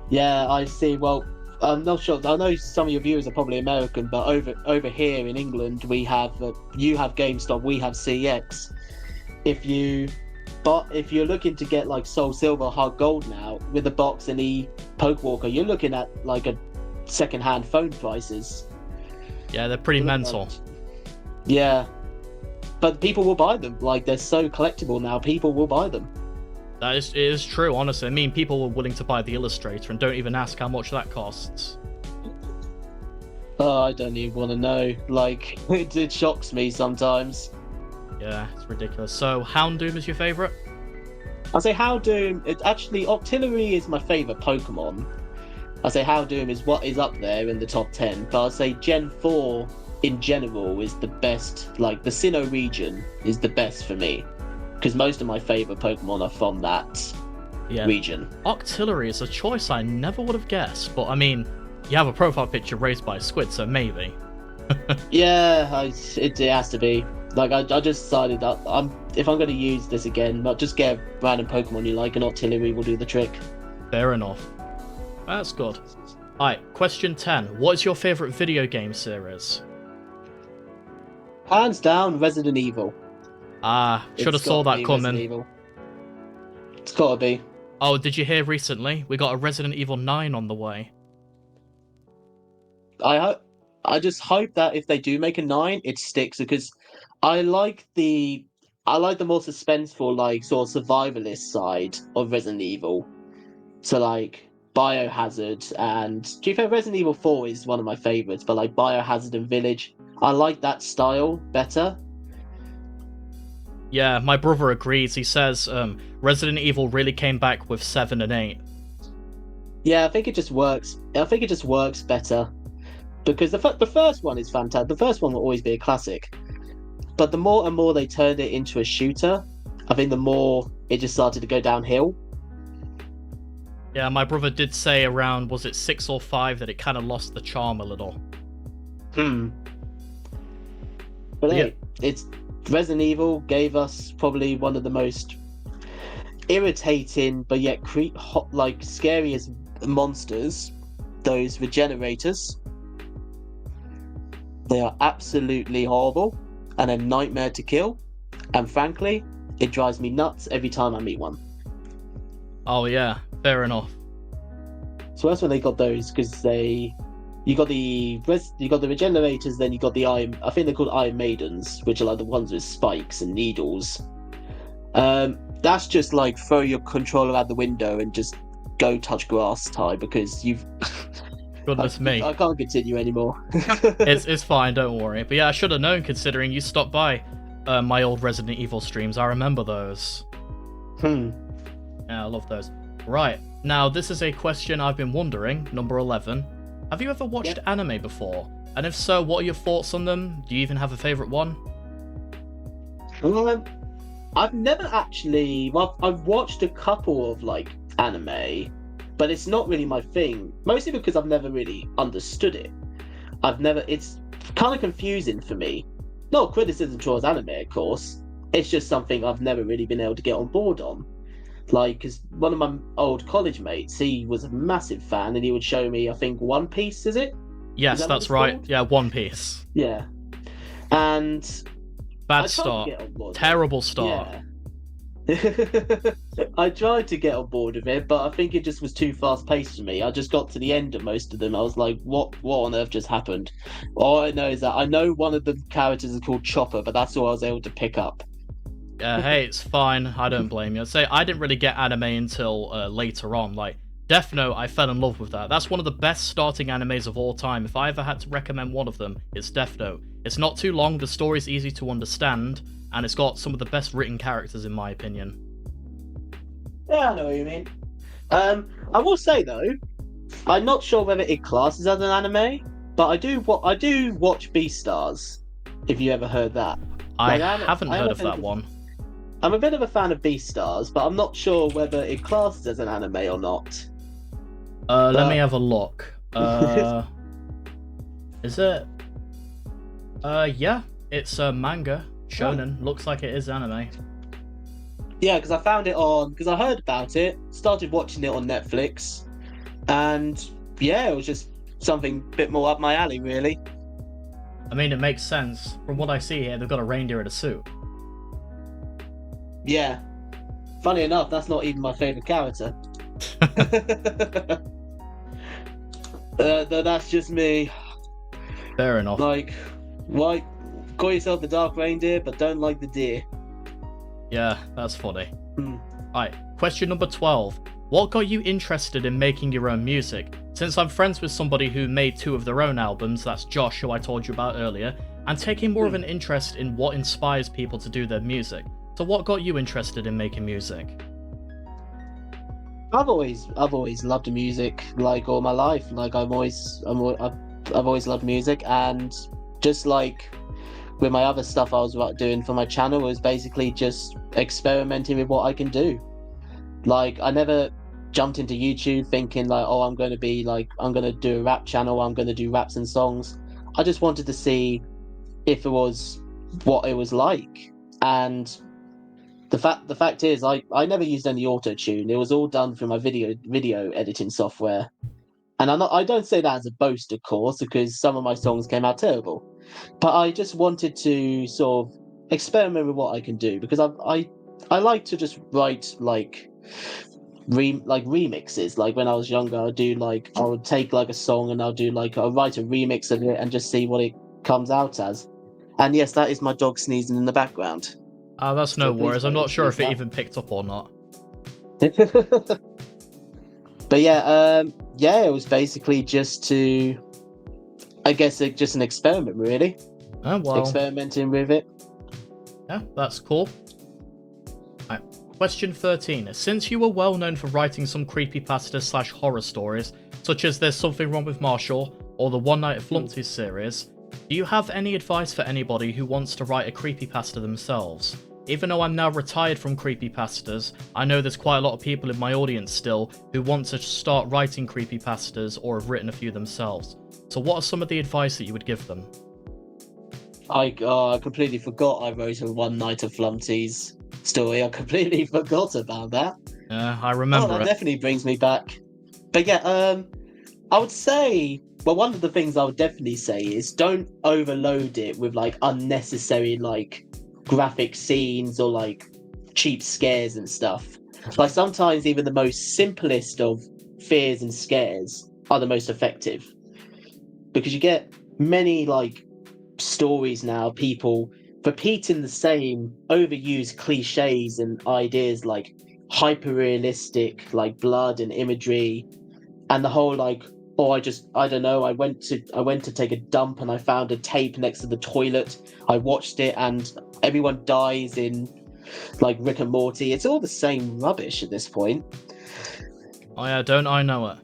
Yeah, I see. Well, I'm not sure. I know some of your viewers are probably American, but over here in England, we have you have GameStop, we have CX. But if you're looking to get like Soul Silver, Heart Gold now with the box and the Poke Walker, you're looking at like a second-hand phone prices. Yeah, they're pretty mental. Yeah, but people will buy them. Like, they're so collectible now. People will buy them. It is true, honestly. I mean, people were willing to buy the Illustrator and don't even ask how much that costs. Oh, I don't even want to know. Like, it shocks me sometimes. Yeah, it's ridiculous. So, Houndoom is your favourite? I say Houndoom. Octillery is my favourite Pokemon. I say Houndoom is what is up there in the top 10. But I'd say Gen 4 in general is the best. Like, the Sinnoh region is the best for me. Because most of my favourite Pokemon are from that region. Octillery is a choice I never would have guessed. But, I mean, you have a profile picture raised by a squid, so maybe. Yeah, it has to be. Like, I just decided that if I'm going to use this again, not just get a random Pokemon you like, and Octillery will do the trick. Fair enough. That's good. Alright, question 10. What is your favourite video game series? Hands down, Resident Evil. Should have saw that coming. It's gotta be. Oh, did you hear recently? We got a Resident Evil 9 on the way. I just hope that if they do make a 9, it sticks, because I like the more suspenseful, like, sort of survivalist side of Resident Evil. So, like, Biohazard and... To be fair, Resident Evil 4 is one of my favourites, but, like, Biohazard and Village, I like that style better. Yeah, my brother agrees. He says Resident Evil really came back with 7 and 8. Yeah, I think it just works. I think it just works better. Because the first one is fantastic. The first one will always be a classic. But the more and more they turned it into a shooter, I think the more it just started to go downhill. Yeah, my brother did say around, was it 6 or 5, that it kind of lost the charm a little. But hey, it's Resident Evil gave us probably one of the most irritating but yet scariest monsters, those regenerators. They are absolutely horrible and a nightmare to kill, and frankly, it drives me nuts every time I meet one. Oh yeah, fair enough. So that's when they got those, because they You got the regenerators, then you got the Iron. I think they're called Iron Maidens, which are like the ones with spikes and needles. That's just like throw your controller out the window and just go touch grass, Ty, because you've. Goodness me. I can't continue anymore. It's fine, don't worry. But yeah, I should have known considering you stopped by my old Resident Evil streams. I remember those. Yeah, I love those. Right, now this is a question I've been wondering, number 11. Have you ever watched anime before? And if so, what are your thoughts on them? Do you even have a favourite one? I've never actually. Well, I've watched a couple of like anime, but it's not really my thing. Mostly because I've never really understood it. It's kind of confusing for me. No criticism towards anime, of course. It's just something I've never really been able to get on board on. Like, because one of my old college mates, he was a massive fan, and he would show me, I think, One Piece, is it? Yes, that's right. Yeah, One Piece. Yeah. And bad start. Terrible start. Yeah. I tried to get on board with it, but I think it just was too fast paced for me. I just got to the end of most of them. I was like, what on earth just happened? All I know is that I know one of the characters is called Chopper, but that's all I was able to pick up. Hey, it's fine. I don't blame you. I'd say I didn't really get anime until later on. Like, Death Note, I fell in love with that. That's one of the best starting animes of all time. If I ever had to recommend one of them, it's Death Note. It's not too long, the story's easy to understand, and it's got some of the best written characters in my opinion. Yeah, I know what you mean. I will say though, I'm not sure whether it classes as an anime, but I do watch Beastars. If you ever heard that, I haven't heard of that one. I'm a bit of a fan of Beastars, but I'm not sure whether it classes as an anime or not. Let me have a look. Is it? Yeah, it's a manga. Shonen. Looks like it is anime. Yeah, because I found it because I heard about it, started watching it on Netflix, and yeah, it was just something a bit more up my alley, really. I mean, it makes sense. From what I see here, they've got a reindeer in a suit. Yeah. Funny enough, that's not even my favourite character. That's just me. Fair enough. Like, why call yourself the Dark Reindeer, but don't like the deer? Yeah, that's funny. Alright, question number 12. What got you interested in making your own music? Since I'm friends with somebody who made 2 of their own albums, that's Josh, who I told you about earlier, and taking more of an interest in what inspires people to do their music. So what got you interested in making music? I've always loved music, like all my life. Like I've always loved music, and just like with my other stuff I was doing for my channel, was basically just experimenting with what I can do. Like I never jumped into YouTube thinking like, oh, I'm going to do a rap channel, I'm going to do raps and songs. I just wanted to see if it was what it was like. And the fact is, I never used any auto-tune. It was all done through my video editing software. And I don't say that as a boast, of course, because some of my songs came out terrible. But I just wanted to sort of experiment with what I can do, because I like to just write like remixes. Like when I was younger, I would take like a song and I'll write a remix of it and just see what it comes out as. And yes, that is my dog sneezing in the background. That's no worries. I'm not sure if it even picked up or not. But yeah, it was basically just just an experiment, really. Oh, well. Experimenting with it. Yeah, that's cool. Right. Question 13. Since you were well known for writing some creepypasta / horror stories, such as There's Something Wrong with Marshall or the One Night at Flumpty's series, do you have any advice for anybody who wants to write a creepypasta themselves? Even though I'm now retired from creepypastas, I know there's quite a lot of people in my audience still who want to start writing creepypastas or have written a few themselves. So what are some of the advice that you would give them? I completely forgot I wrote a One Night at Flumpty's story. I completely forgot about that. Yeah, I remember that definitely brings me back. But yeah, I would say, well, one of the things I would definitely say is don't overload it with like unnecessary like graphic scenes or like cheap scares and stuff. Like sometimes even the most simplest of fears and scares are the most effective. because you get many like stories now, people repeating the same overused cliches and ideas like hyper realistic, like blood and imagery, and the whole like, oh, I don't know, I went to take a dump and I found a tape next to the toilet. I watched it and everyone dies in like Rick and Morty. It's all the same rubbish at this point. Oh yeah, don't I know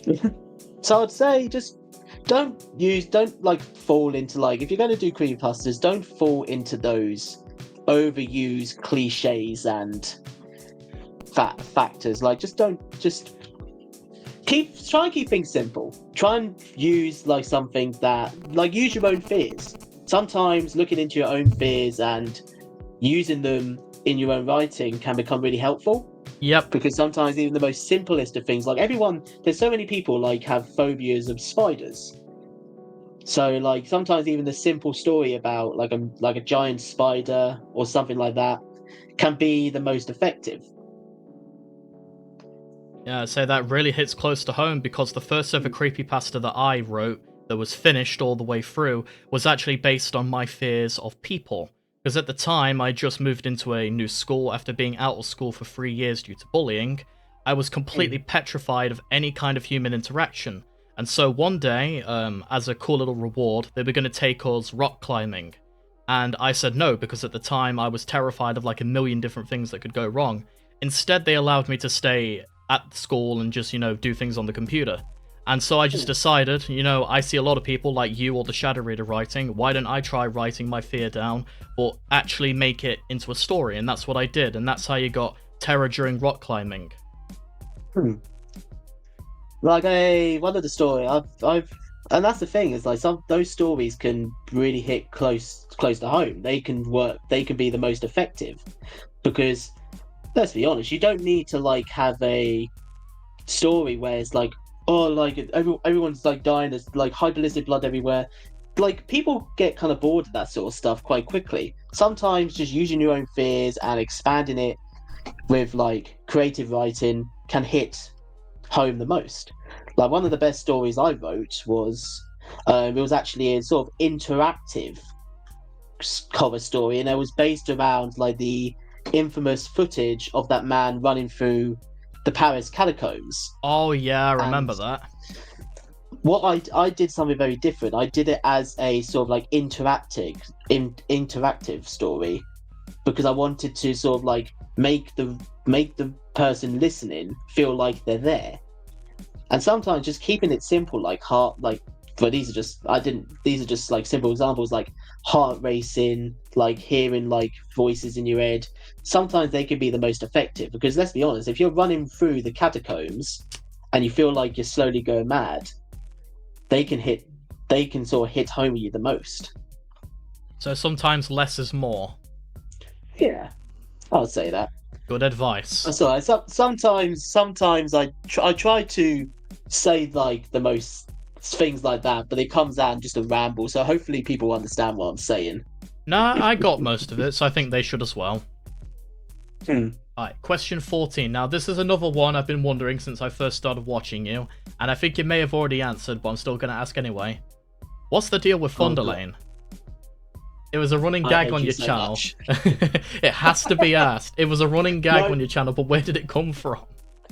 it? So I'd say just don't like fall into like, if you're going to do creepypastas, don't fall into those overused cliches and factors. Like just try and keep things simple. Try and use like something that, like, use your own fears. Sometimes looking into your own fears and using them in your own writing can become really helpful. Yep. Because sometimes even the most simplest of things, like there's so many people like have phobias of spiders. So like sometimes even the simple story about like a giant spider or something like that can be the most effective. Yeah, I'd say that really hits close to home, because the first ever creepypasta that I wrote that was finished all the way through was actually based on my fears of people. Because at the time, I just moved into a new school after being out of school for 3 years due to bullying. I was completely petrified of any kind of human interaction. And so one day, as a cool little reward, they were going to take us rock climbing. And I said no, because at the time I was terrified of like a million different things that could go wrong. Instead, they allowed me to stay at school and just, do things on the computer. And so I just decided, I see a lot of people like you or the Shadow Reader writing, why don't I try writing my fear down, but actually make it into a story? And that's what I did, and that's how you got Terror During Rock Climbing. Like one of the story I've and that's the thing, is like those stories can really hit close to home. They can work, they can be the most effective, because let's be honest, you don't need to like have a story where it's like, oh, like everyone's like dying, there's like hyperlistic blood everywhere. Like people get kind of bored of that sort of stuff quite quickly. Sometimes just using your own fears and expanding it with like creative writing can hit home the most. Like one of the best stories I wrote was it was actually a sort of interactive cover story, and it was based around like the infamous footage of that man running through the Paris catacombs. Oh yeah, I remember that. What I did something very different. I did it as a sort of like interactive story, because I wanted to sort of like make the person listening feel like they're there. And sometimes just keeping it simple, like these are just like simple examples, like heart racing, like hearing like voices in your head. Sometimes they can be the most effective, because let's be honest, if you're running through the catacombs and you feel like you're slowly going mad, they can sort of hit home with you the most. So sometimes less is more. Yeah, I would say that. Good advice. That's all right. Sometimes I try to say like the most things like that, but it comes out just a ramble. So hopefully people understand what I'm saying. Nah, I got most of it, so I think they should as well. Alright, question 14. Now, this is another one I've been wondering since I first started watching you, and I think you may have already answered, but I'm still going to ask anyway. What's the deal with Thunderlane? It was a running gag on your channel. It has to be asked. It was a running gag on your channel, but where did it come from?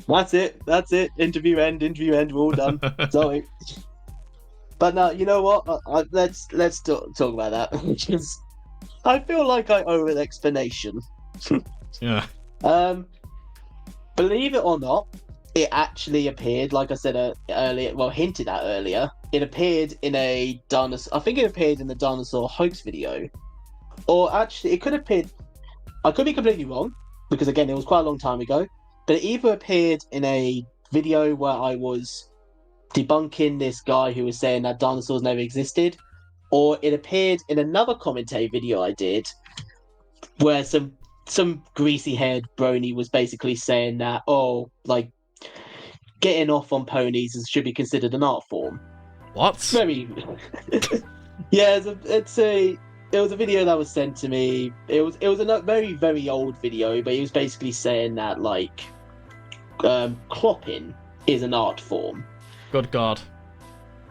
That's it. Interview end. We're all done. Sorry. But now, you know what? Let's talk about that, because I feel like I owe an explanation. Yeah. Believe it or not, it actually appeared, like I said earlier, well, hinted at earlier, it appeared in a dinosaur. I think it appeared in the dinosaur hoax video, or actually, it could have appeared. I could be completely wrong, because again, it was quite a long time ago. But it either appeared in a video where I was debunking this guy who was saying that dinosaurs never existed, or it appeared in another commentary video I did, where some greasy-haired brony was basically saying that, oh, like, getting off on ponies should be considered an art form. What? Very. Yeah, it was a video that was sent to me. It was a very, very old video, but he was basically saying that like clopping is an art form. Good God.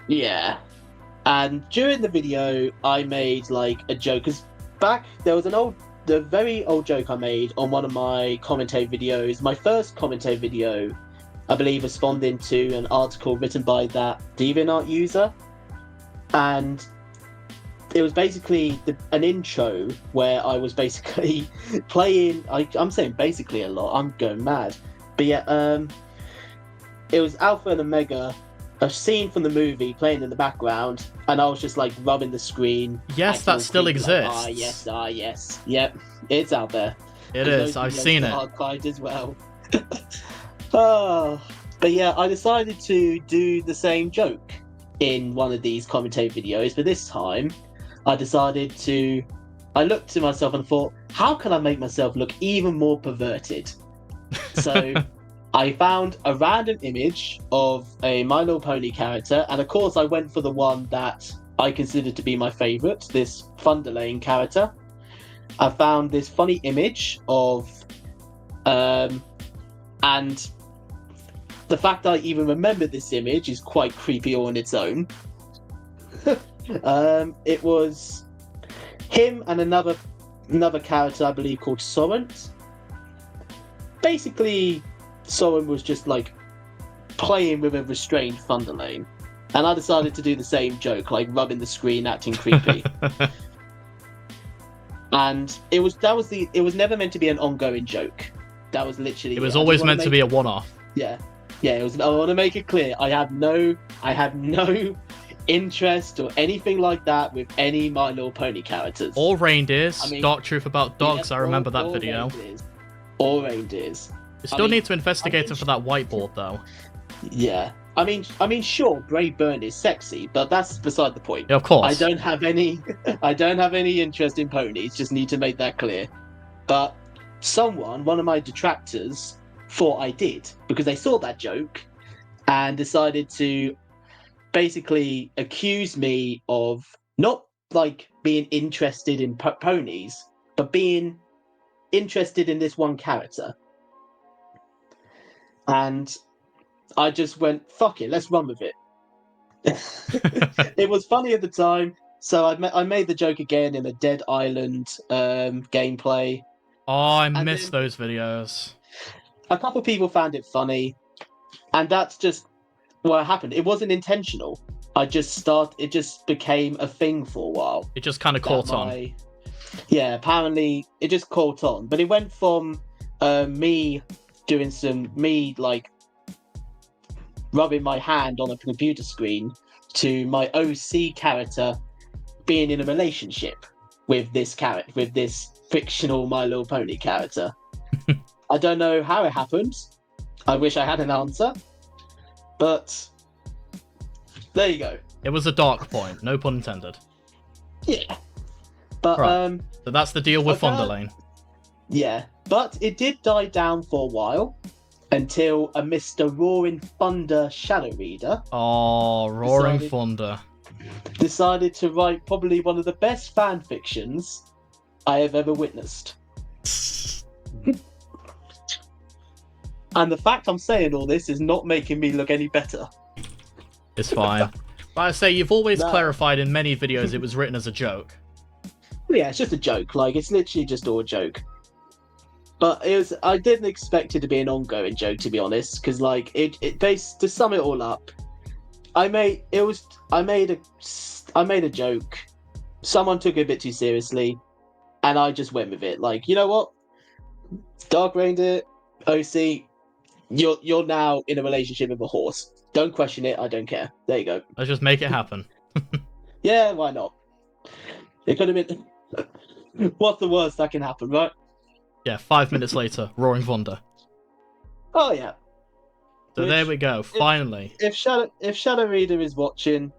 Yeah. And during the video, I made like a joke. Because back there was the very old joke I made on one of my commentary videos. My first commentary video, I believe, responding to an article written by that DeviantArt user, and it was basically an intro where I was basically playing. I'm saying basically a lot. I'm going mad, but yeah, it was Alpha and Omega, a scene from the movie playing in the background, and I was just like rubbing the screen. Yes, that still exists. Yes, yep, it's out there. It is. I've seen it. Archived as well. Oh, but yeah, I decided to do the same joke in one of these commentary videos, but this time I looked to myself and thought, how can I make myself look even more perverted? So I found a random image of a My Little Pony character, and of course I went for the one that I considered to be my favourite, this Thunderlane character. I found this funny image of, and the fact that I even remember this image is quite creepy on its own. It was him and another character, I believe, called Sorrent. Basically, Sorrent was just like playing with a restrained Thunderlane, and I decided to do the same joke, like rubbing the screen, acting creepy. And it was never meant to be an ongoing joke. That was literally. It was always meant to be a one-off. Yeah. It was. I want to make it clear. I have no interest or anything like that with any My Little Pony characters. Or reindeers. Dark Truth about dogs. Yeah, I remember that video. Or reindeers. You still need to investigate him for that whiteboard, though. Yeah. I mean, sure, Brave Burn is sexy, but that's beside the point. Yeah, of course. I don't have any interest in ponies. Just need to make that clear. But one of my detractors, thought I did, because they saw that joke and decided to basically accuse me of not like being interested in ponies, but being interested in this one character. And I just went, fuck it, let's run with it. It was funny at the time, so I made the joke again in a Dead Island gameplay. Oh, I miss those videos. A couple of people found it funny, and that's just what happened. It wasn't intentional. It just became a thing for a while. It just kind of caught on. Yeah, apparently it just caught on. But it went from me like rubbing my hand on a computer screen to my OC character being in a relationship with this fictional My Little Pony character. I don't know how it happened. I wish I had an answer. But there you go. It was a dark point, no pun intended. Yeah. But right. So that's the deal with Thunderlane. Yeah. But it did die down for a while until a Mr. Roaring Thunder Shadow Reader. Oh, Roaring Thunder. Decided to write probably one of the best fan fictions I have ever witnessed. And the fact I'm saying all this is not making me look any better. It's fine. But I say, you've always clarified in many videos it was written as a joke. Yeah, it's just a joke. Like, it's literally just all a joke. But I didn't expect it to be an ongoing joke, to be honest, because like to sum it all up, I made a joke. Someone took it a bit too seriously, and I just went with it. Like, you know what? Dark Reindeer, OC, you're now in a relationship with a horse. Don't question it. I don't care. There you go. Let's just make it happen. Yeah, why not? It could have been. What's the worst that can happen, right? Yeah, 5 minutes later, Roaring Thunder. Oh yeah. So there we go. Finally. If Shadow Reader is watching,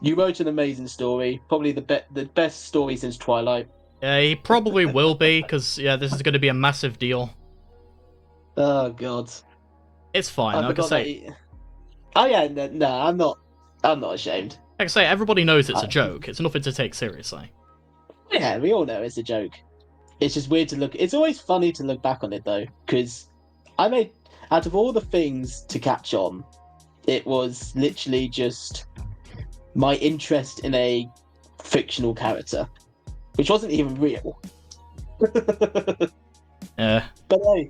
you wrote an amazing story. Probably the best story since Twilight. Yeah, he probably will be, because this is going to be a massive deal. Oh god. It's fine. Like I say. Oh yeah, no, I'm not ashamed. Like I say, everybody knows it's a joke. It's nothing to take seriously. Yeah, we all know it's a joke. It's just weird to look. It's always funny to look back on it though, because I made, out of all the things to catch on, it was literally just my interest in a fictional character, which wasn't even real. Yeah. But hey,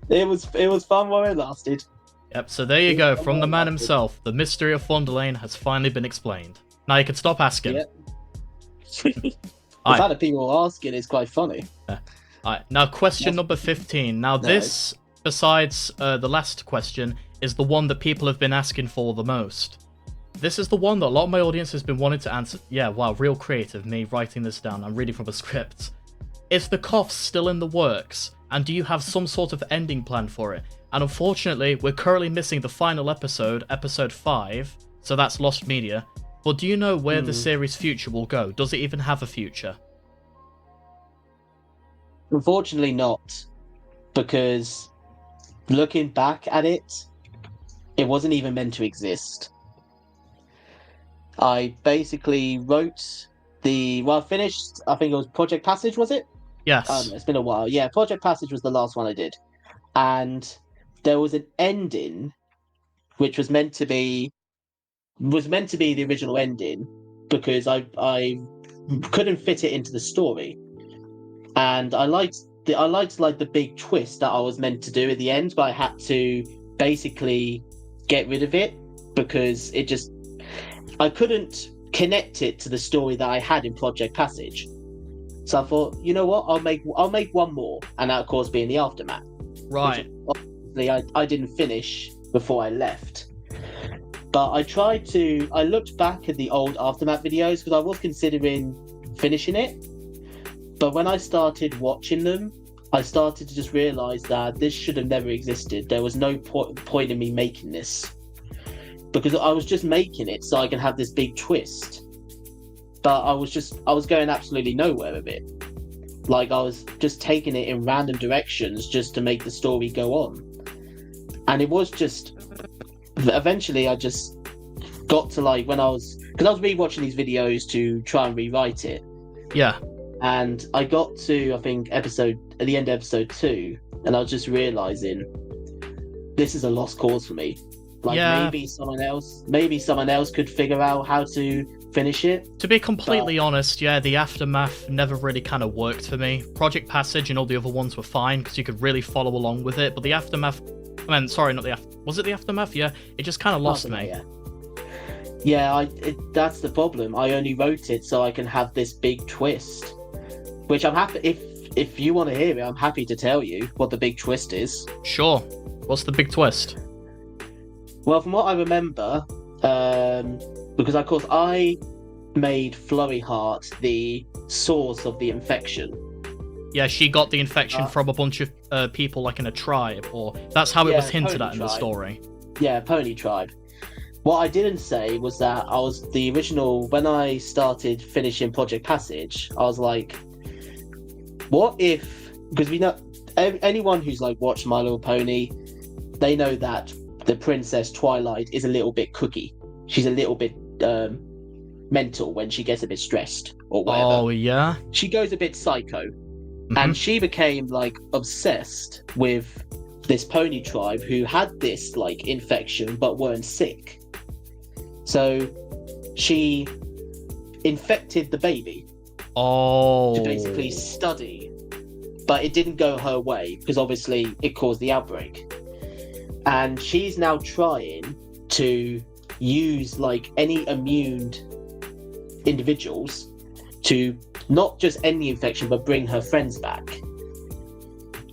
it was fun while it lasted. Yep, so there you go. From the man himself, the mystery of Thunderlane has finally been explained. Now you can stop asking. Yep. The fact that people are asking is quite funny. Alright, now question number 15. Now this, besides the last question, is the one that people have been asking for the most. This is the one that a lot of my audience has been wanting to answer. Yeah, wow, real creative, me writing this down. I'm reading from a script. Is the cough still in the works? And do you have some sort of ending plan for it? And unfortunately, we're currently missing the final episode, episode 5, so that's Lost Media. But do you know where the series' future will go? Does it even have a future? Unfortunately not, because looking back at it, it wasn't even meant to exist. I basically wrote I finished, I think it was Project Passage, was it? Yes. It's been a while. Yeah, Project Passage was the last one I did. And there was an ending which was meant to be the original ending, because I couldn't fit it into the story. And I liked like the big twist that I was meant to do at the end, but I had to basically get rid of it because I couldn't connect it to the story that I had in Project Passage. So I thought, you know what, I'll make one more, and that of course being the Aftermath. Right. Obviously, I didn't finish before I left. But I looked back at the old Aftermath videos because I was considering finishing it. But when I started watching them, I started to just realise that this should have never existed. There was no point in me making this. Because I was just making it so I can have this big twist. But I was going absolutely nowhere with it. Like, I was just taking it in random directions just to make the story go on. And it was just... Eventually, I just got to, like, because I was rewatching these videos to try and rewrite it. Yeah. And I got to, I think, at the end of episode 2, and I was just realising this is a lost cause for me. Like, maybe someone else could figure out how to finish it. To be completely honest, yeah, the Aftermath never really kind of worked for me. Project Passage and all the other ones were fine because you could really follow along with it, but the Aftermath... I mean, sorry, not the Aftermath. Was it the Aftermath? Yeah, it just kind of lost me. Yeah, that's the problem. I only wrote it so I can have this big twist, which I'm happy... If you want to hear it, I'm happy to tell you what the big twist is. Sure. What's the big twist? Well, from what I remember, because of course I made Flurry Heart the source of the infection. Yeah, she got the infection from a bunch of people, like in a tribe, or that's how it was hinted at in the story. Yeah, Pony Tribe. What I didn't say was that I was the original. When I started finishing Project Passage, I was like, what if? Because we know anyone who's like watched My Little Pony, they know that the Princess Twilight is a little bit cookie. She's a little bit mental when she gets a bit stressed or whatever. Oh, yeah? She goes a bit psycho. Mm-hmm. And she became, like, obsessed with this pony tribe who had this, like, infection but weren't sick. So she infected the baby. Oh. To basically study. But it didn't go her way because obviously it caused the outbreak. And she's now trying to use, like, any immune individuals to not just end the infection, but bring her friends back.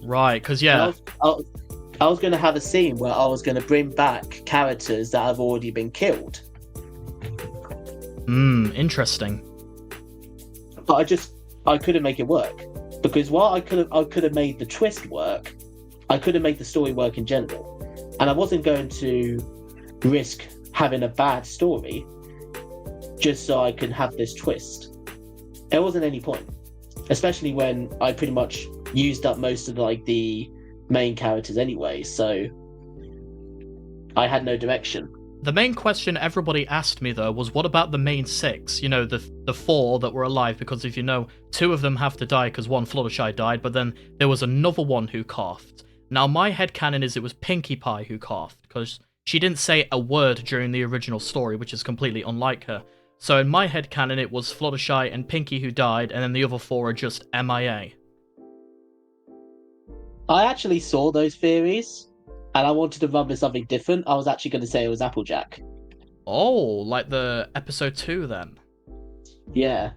Right, because, yeah. I was going to have a scene where I was going to bring back characters that have already been killed. Interesting. But I couldn't make it work. Because while I could have made the twist work, I couldn't make the story work in general. And I wasn't going to risk having a bad story just so I could have this twist. There wasn't any point. Especially when I pretty much used up most of like the main characters anyway, so I had no direction. The main question everybody asked me though was, what about the main 6? You know, the 4 that were alive, because if you know, 2 of them have to die because one Fluttershy died, but then there was another one who coughed. Now my headcanon is it was Pinkie Pie who coughed, because she didn't say a word during the original story, which is completely unlike her. So in my headcanon, it was Fluttershy and Pinky who died, and then the other four are just MIA. I actually saw those theories, and I wanted to run with something different. I was actually going to say it was Applejack. Oh, like the episode 2 then. Yeah,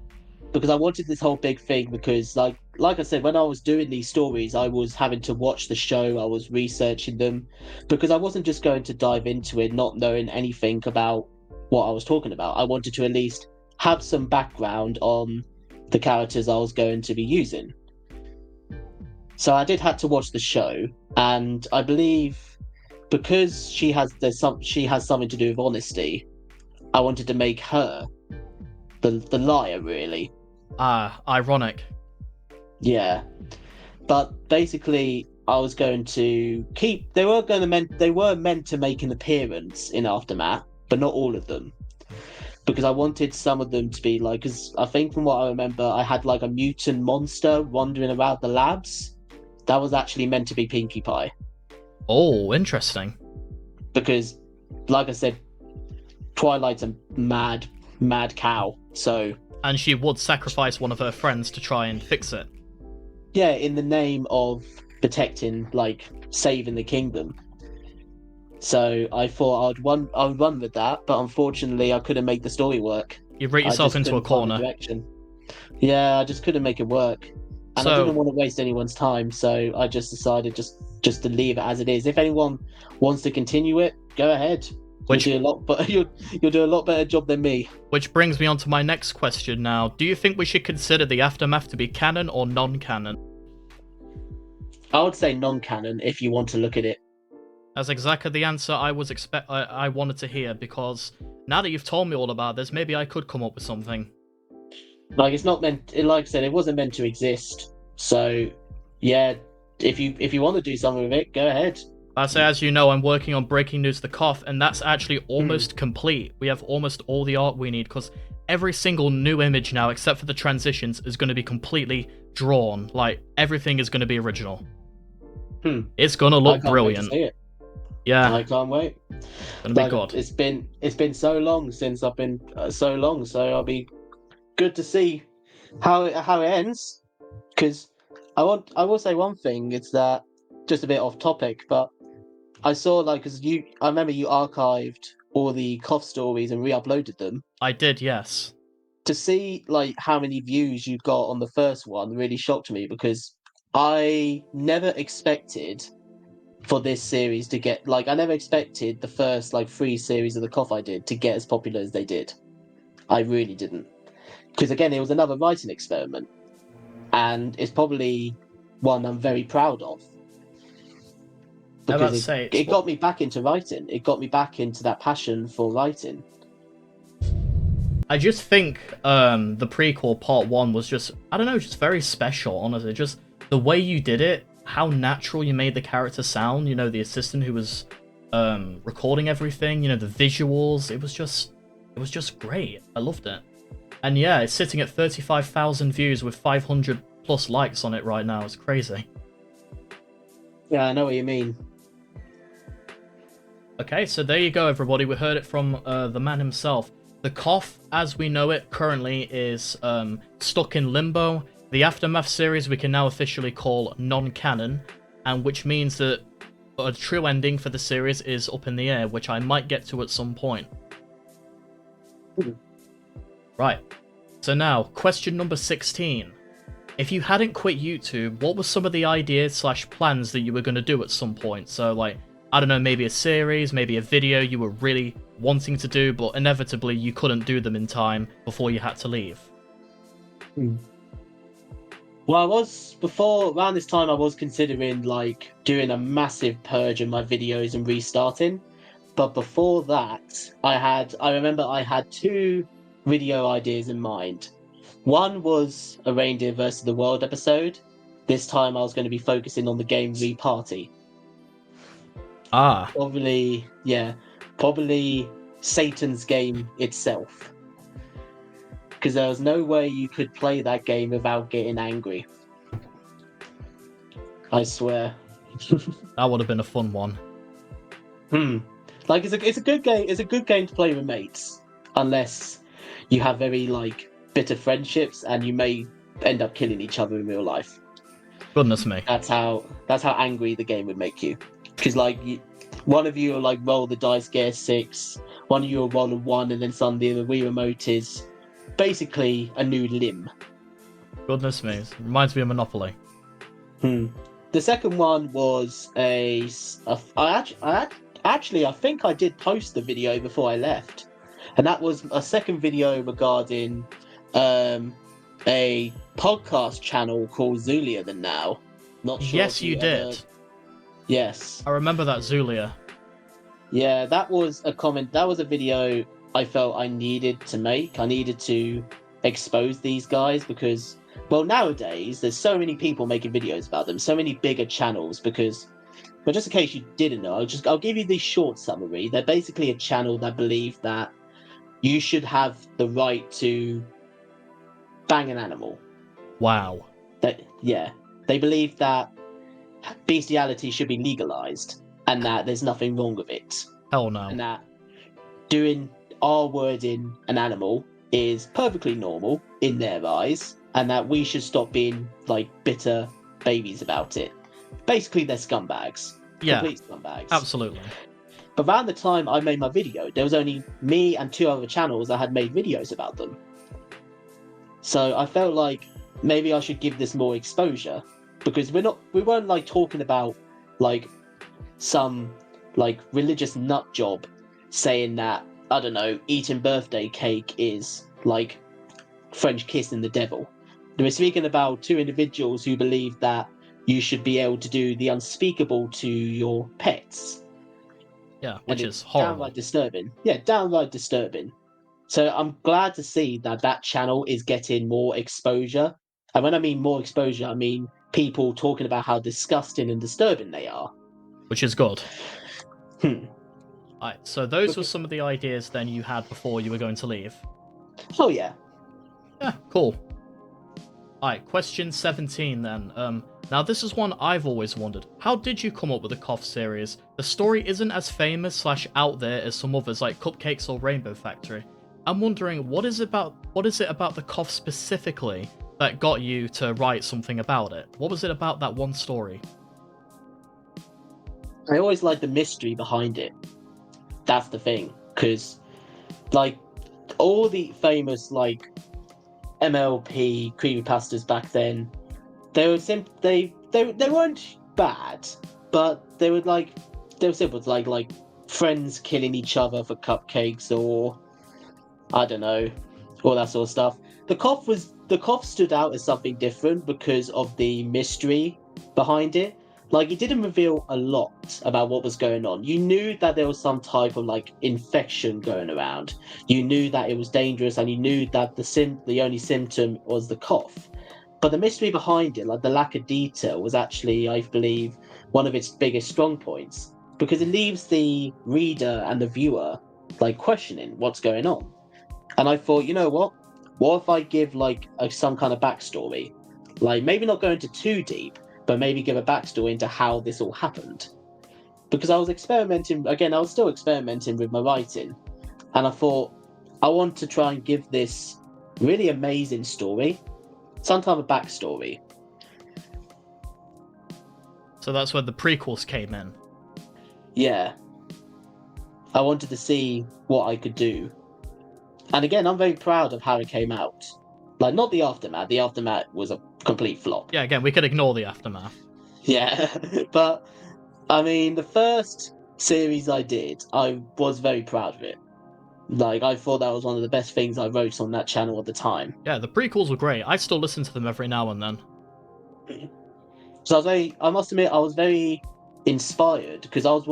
because I wanted this whole big thing because, like I said, when I was doing these stories, I was having to watch the show, I was researching them, because I wasn't just going to dive into it not knowing anything about what I was talking about. I wanted to at least have some background on the characters I was going to be using. So I did have to watch the show, and I believe because she has something to do with honesty, I wanted to make her the liar, really. Ah, ironic. Yeah, but basically, I was going to keep. They were meant to make an appearance in Aftermath, but not all of them, because I wanted some of them to be like. Because I think from what I remember, I had like a mutant monster wandering around the labs. That was actually meant to be Pinkie Pie. Oh, interesting. Because, like I said, Twilight's a mad cow. So. And she would sacrifice one of her friends to try and fix it. Yeah, in the name of protecting, like, saving the kingdom. So I thought I would run with that, but unfortunately I couldn't make the story work. You write yourself into a corner. Yeah, I just couldn't make it work. And So, I didn't want to waste anyone's time, so I just decided just to leave it as it is. If anyone wants to continue it, go ahead. You'll do a lot better job than me. Which brings me on to my next question now. Do you think we should consider the Aftermath to be canon or non-canon? I would say non-canon if you want to look at it. That's exactly the answer I wanted to hear, because now that you've told me all about this, maybe I could come up with something. Like, it's not meant. Like I said, it wasn't meant to exist. So, yeah, if you want to do something with it, go ahead. I say, as you know, I'm working on Breaking News The Cough, and that's actually almost complete. We have almost all the art we need, because every single new image now, except for the transitions, is going to be completely drawn. Like, everything is going to be original. It's going to look brilliant. Wait to see it. Yeah. I can't wait. It's going to be good. It's been so long since I've been so long, so I'll be good to see how it ends. Because I will say one thing. It's that just a bit off topic, but I saw I remember you archived all the Cough stories and re-uploaded them. I did, yes. To see like how many views you got on the first one really shocked me, because I never expected for this series to get I never expected the first 3 series of the Cough I did to get as popular as they did. I really didn't, because again it was another writing experiment, and it's probably one I'm very proud of. Because it got me back into writing. It got me back into that passion for writing. I just think the prequel part 1 was just, I don't know, just very special, honestly. Just the way you did it, how natural you made the character sound, the assistant who was recording everything, the visuals, it was just great. I loved it. And yeah, it's sitting at 35,000 views with 500 plus likes on it right now. It's crazy. Yeah, I know what you mean. Okay, so there you go, everybody. We heard it from the man himself. The Cough, as we know it, currently is stuck in limbo. The Aftermath series we can now officially call non-canon, and which means that a true ending for the series is up in the air, which I might get to at some point. Right. So now, question number 16. If you hadn't quit YouTube, what were some of the ideas/plans that you were going to do at some point? So, I don't know, maybe a series, maybe a video you were really wanting to do, but inevitably you couldn't do them in time before you had to leave. Well, around this time I was considering doing a massive purge of my videos and restarting. But before that, I remember I had 2 video ideas in mind. One was a Reindeer versus the World episode. This time I was going to be focusing on the game Reparty. Probably Satan's game itself. Because there was no way you could play that game without getting angry. I swear. That would have been a fun one. It's a good game. It's a good game to play with mates, unless you have very like bitter friendships, and you may end up killing each other in real life. Goodness me. That's how angry the game would make you. Because like one of you will like roll the dice, get a 6. One of you will roll a 1, and then suddenly the Wii remote is basically a new limb. Goodness me. It reminds me of Monopoly. The second one was I think I did post the video before I left, and that was a second video regarding a podcast channel called Zulia Than Now. Not sure. Yes, you did. Yes. I remember that, Zulia. Yeah, that was a comment. That was a video I felt I needed to make. I needed to expose these guys because, well, nowadays there's so many people making videos about them, so many bigger channels. Because, but just in case you didn't know, I'll give you the short summary. They're basically a channel that believe that you should have the right to bang an animal. Wow. They believe that bestiality should be legalized and that there's nothing wrong with it. Hell no. And that doing R-wording an animal is perfectly normal in their eyes, and that we should stop being like bitter babies about it. Basically, they're scumbags. Yeah. Complete scumbags. Absolutely. But around the time I made my video, there was only me and 2 other channels that had made videos about them. So I felt like maybe I should give this more exposure, because we weren't like talking about like some like religious nut job saying that, I don't know, eating birthday cake is like French kissing the devil. They were speaking about 2 individuals who believe that you should be able to do the unspeakable to your pets. Yeah, which is horrible. Downright disturbing. Yeah, downright disturbing. So I'm glad to see that channel is getting more exposure. And when I mean more exposure, I mean people talking about how disgusting and disturbing they are. Which is good. Alright, so those were some of the ideas then you had before you were going to leave. Oh yeah. Yeah, cool. Alright, question 17 then. Now this is one I've always wondered. How did you come up with the Cough series? The story isn't as famous / out there as some others like Cupcakes or Rainbow Factory. I'm wondering, what is it about the Cough specifically that got you to write something about it? What was it about that one story? I always liked the mystery behind it. That's the thing, because like all the famous like MLP creepypastas back then, they weren't bad, but they were simple, like friends killing each other for cupcakes, or I don't know, all that sort of stuff. The Cough stood out as something different because of the mystery behind it. Like, it didn't reveal a lot about what was going on. You knew that there was some type of like infection going around. You knew that it was dangerous, and you knew that the only symptom was the cough. But the mystery behind it, like the lack of detail, was actually, I believe, one of its biggest strong points, because it leaves the reader and the viewer like questioning what's going on. And I thought, you know what? What if I give like some kind of backstory? Like, maybe not go into too deep, but maybe give a backstory into how this all happened. Because I was still experimenting with my writing. And I thought, I want to try and give this really amazing story some type of backstory. So that's where the prequels came in. Yeah. I wanted to see what I could do. And again, I'm very proud of how it came out. Like, not the aftermath. The aftermath was a complete flop. Yeah, again, we could ignore the aftermath. Yeah, but I mean, the first series I did, I was very proud of it. Like, I thought that was one of the best things I wrote on that channel at the time. Yeah, the prequels were great. I still listen to them every now and then. So I must admit, I was very inspired, because I was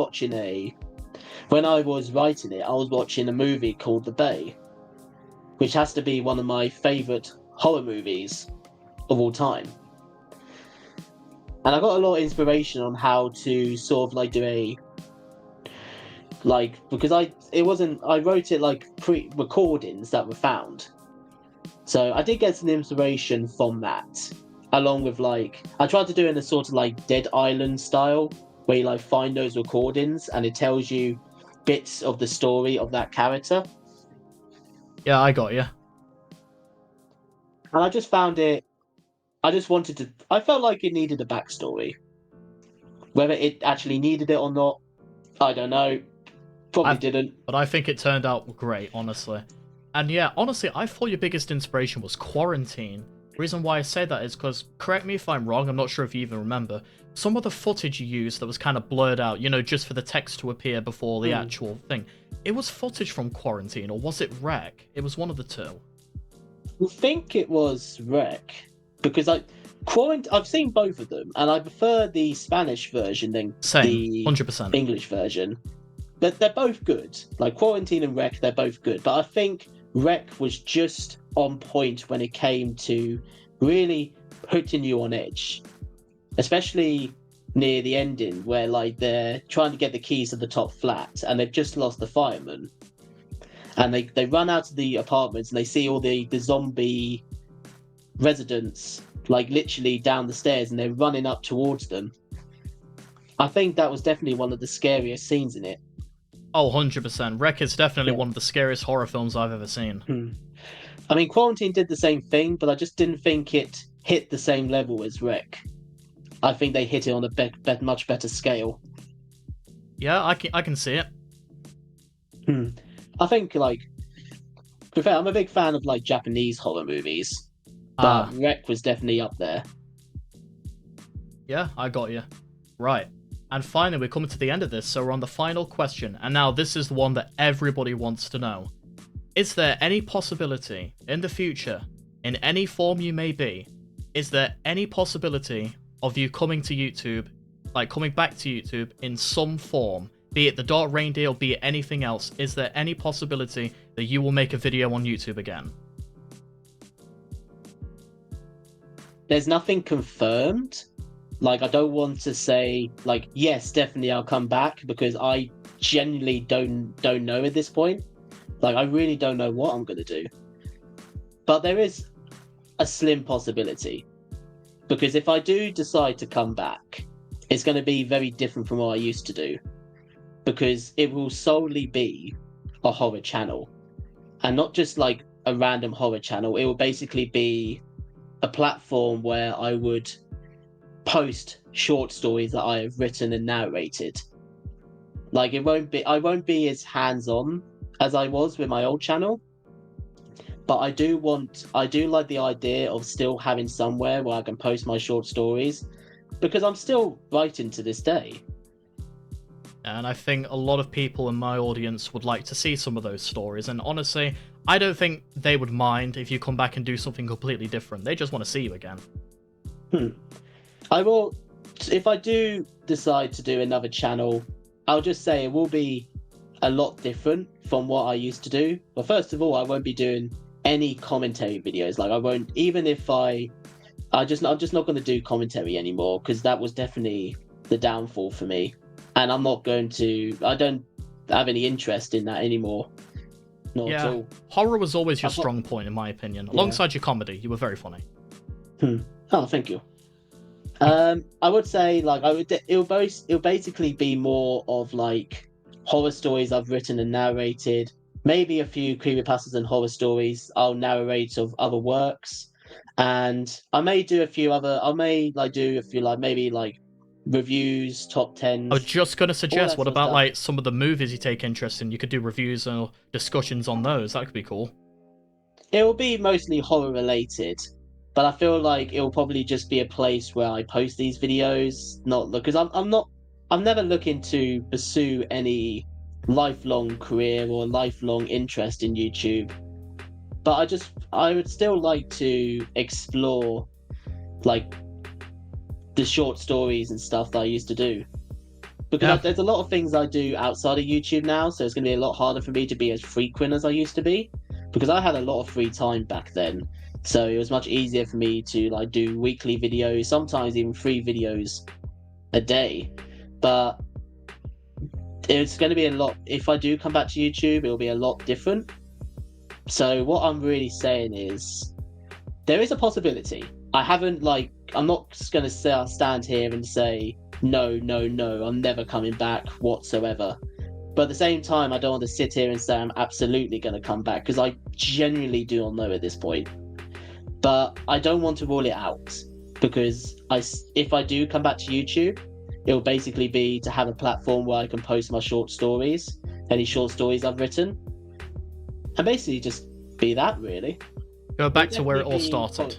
when I was writing it, I was watching a movie called The Bay, which has to be one of my favourite horror movies of all time. And I got a lot of inspiration on how to sort of like do because I wrote it like pre-recordings that were found. So I did get some inspiration from that, along with like, I tried to do it in a sort of like Dead Island style, where you like find those recordings and it tells you bits of the story of that character. Yeah, I got you. And I just found it. I just wanted to. I felt like it needed a backstory. Whether it actually needed it or not, I don't know. Probably didn't. But I think it turned out great, honestly. And yeah, honestly, I thought your biggest inspiration was quarantine. The reason why I say that is because, correct me if I'm wrong, I'm not sure if you even remember, some of the footage you used that was kind of blurred out, just for the text to appear before the actual thing, it was footage from quarantine, or was it Rec? It was one of the two. I think it was Rec, because I've seen both of them, and I prefer the Spanish version than Same, the 100%. English version. But they're both good. Like Quarantine and Rec, they're both good. But I think Rec was just on point when it came to really putting you on edge, especially near the ending where like they're trying to get the keys to the top flat and they've just lost the fireman, and they run out of the apartments and they see all the zombie residents like literally down the stairs and they're running up towards them. I think that was definitely one of the scariest scenes in it. Oh, 100%. Rec is definitely one of the scariest horror films I've ever seen. I mean, Quarantine did the same thing, but I just didn't think it hit the same level as Rec. I think they hit it on a much better scale. Yeah, I can see it. I think, like, to be fair, I'm a big fan of like Japanese horror movies, but Rec was definitely up there. Yeah, I got you. Right. And finally, we're coming to the end of this, so we're on the final question. And now this is the one that everybody wants to know. Is there any possibility in the future, in any form you may be, is there any possibility of you coming to YouTube, like coming back to YouTube in some form, be it the Dark Reindeer or be it anything else, is there any possibility that you will make a video on YouTube again? There's nothing confirmed. Like, I don't want to say, like, yes, definitely I'll come back, because I genuinely don't know at this point. Like, I really don't know what I'm going to do. But there is a slim possibility. Because if I do decide to come back, it's going to be very different from what I used to do. Because it will solely be a horror channel. And not just like a random horror channel. It will basically be a platform where I would post short stories that I have written and narrated. Like, I won't be as hands-on as I was with my old channel, but I do like the idea of still having somewhere where I can post my short stories, because I'm still writing to this day. And I think a lot of people in my audience would like to see some of those stories, and honestly, I don't think they would mind if you come back and do something completely different. They just want to see you again. I will, if I do decide to do another channel, I'll just say it will be a lot different from what I used to do. Well, first of all, I won't be doing any commentary videos. Like, I won't, even if I'm just not going to do commentary anymore, because that was definitely the downfall for me. And I don't have any interest in that anymore. Not at all. Horror was always your strong point, in my opinion. Alongside your comedy, you were very funny. Oh, thank you. I would say, like, it'll basically be more of like horror stories I've written and narrated. Maybe a few creepypastas and horror stories I'll narrate of other works, and I may do a few maybe like reviews, top 10s. I was just going to suggest, what about like some of the movies you take interest in? You could do reviews or discussions on those. That could be cool. It will be mostly horror related, but I feel like it will probably just be a place where I post these videos, not because I'm never looking to pursue any lifelong career or lifelong interest in YouTube. But I would still like to explore like the short stories and stuff that I used to do. Because there's a lot of things I do outside of YouTube now, so it's going to be a lot harder for me to be as frequent as I used to be. Because I had a lot of free time back then. So it was much easier for me to like do weekly videos, sometimes even 3 videos a day. But it's going to be a lot. If I do come back to YouTube, it'll be a lot different. So what I'm really saying is there is a possibility. I'm not just going to stand here and say, no, I'm never coming back whatsoever. But at the same time, I don't want to sit here and say I'm absolutely going to come back because I genuinely do not know at this point. But I don't want to rule it out because if I do come back to YouTube, it will basically be to have a platform where I can post my short stories, any short stories I've written, and basically just be that really. Go back to where it all started.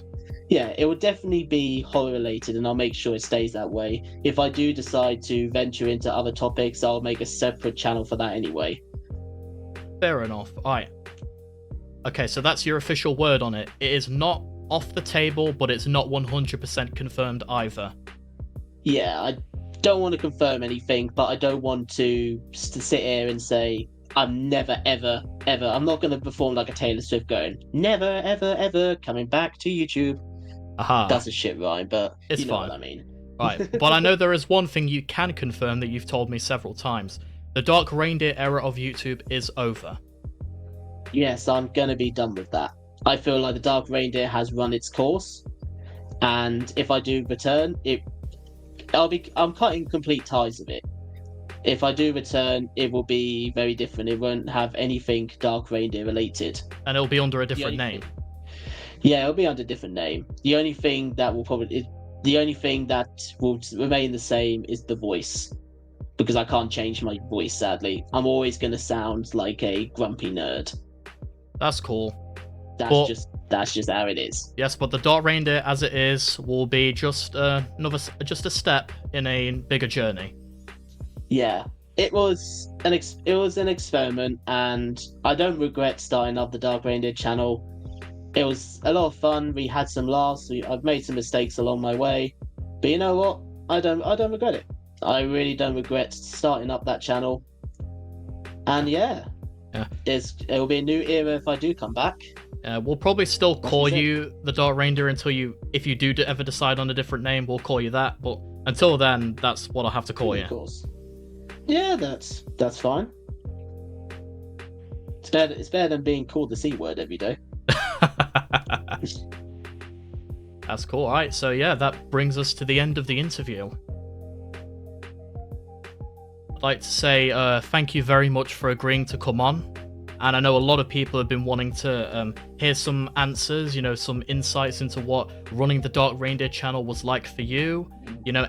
Yeah, it will definitely be horror related, and I'll make sure it stays that way. If I do decide to venture into other topics, I'll make a separate channel for that anyway. Fair enough. Alright. Okay, so that's your official word on it. It is not off the table, but it's not 100% confirmed either. Yeah, I don't want to confirm anything, but I don't want to sit here and say I'm never, ever, ever. I'm not going to perform like a Taylor Swift going, never, ever, ever coming back to YouTube. Aha. That's a shit rhyme, but it's you know fine. what I mean. Right, but I know there is one thing you can confirm that you've told me several times. The Dark Reindeer era of YouTube is over. Yes, I'm going to be done with that. I feel like the Dark Reindeer has run its course, and if I do return, I'm cutting complete ties with it. If I do return, it will be very different. It won't have anything Dark Reindeer related. And it'll be under a different name. Yeah, it'll be under a different name. The only thing that will remain the same is the voice, because I can't change my voice. Sadly, I'm always going to sound like a grumpy nerd. That's cool. That's just how it is. Yes, but the Dark Reindeer, as it is, will be just a step in a bigger journey. Yeah, it was an experiment, and I don't regret starting up the Dark Reindeer channel. It was a lot of fun. We had some laughs. I've made some mistakes along my way, but you know what? I don't regret it. I really don't regret starting up that channel. And yeah. It'll be a new era if I do come back. We'll probably still call you the Dark Reindeer if you do ever decide on a different name. We'll call you that, but until then, that's what I'll have to call you. Of course. Yeah, that's fine. It's better than being called the C word every day. That's cool. Alright, so yeah, that brings us to the end of the interview. I'd like to say thank you very much for agreeing to come on. And I know a lot of people have been wanting to hear some answers, some insights into what running the Dark Reindeer channel was like for you.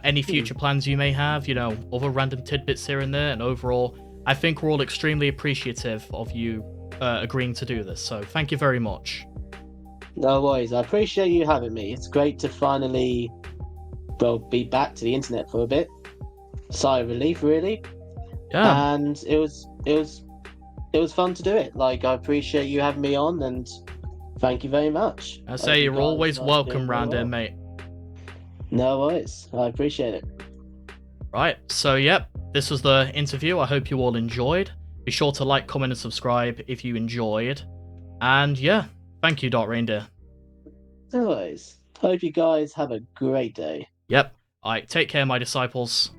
Any future plans you may have, other random tidbits here and there. And overall, I think we're all extremely appreciative of you agreeing to do this. So thank you very much. No worries. I appreciate you having me. It's great to finally, be back to the internet for a bit. Sigh of relief, really. Yeah. And it was fun to do it. I appreciate you having me on, and thank you very much. I say you're always welcome round here, mate. No worries. I appreciate it. Right, so yep, this was the interview. I hope you all enjoyed. Be sure to like, comment, and subscribe if you enjoyed. And yeah, thank you, Dark Reindeer. No worries. Hope you guys have a great day. Yep. Alright, take care, my disciples.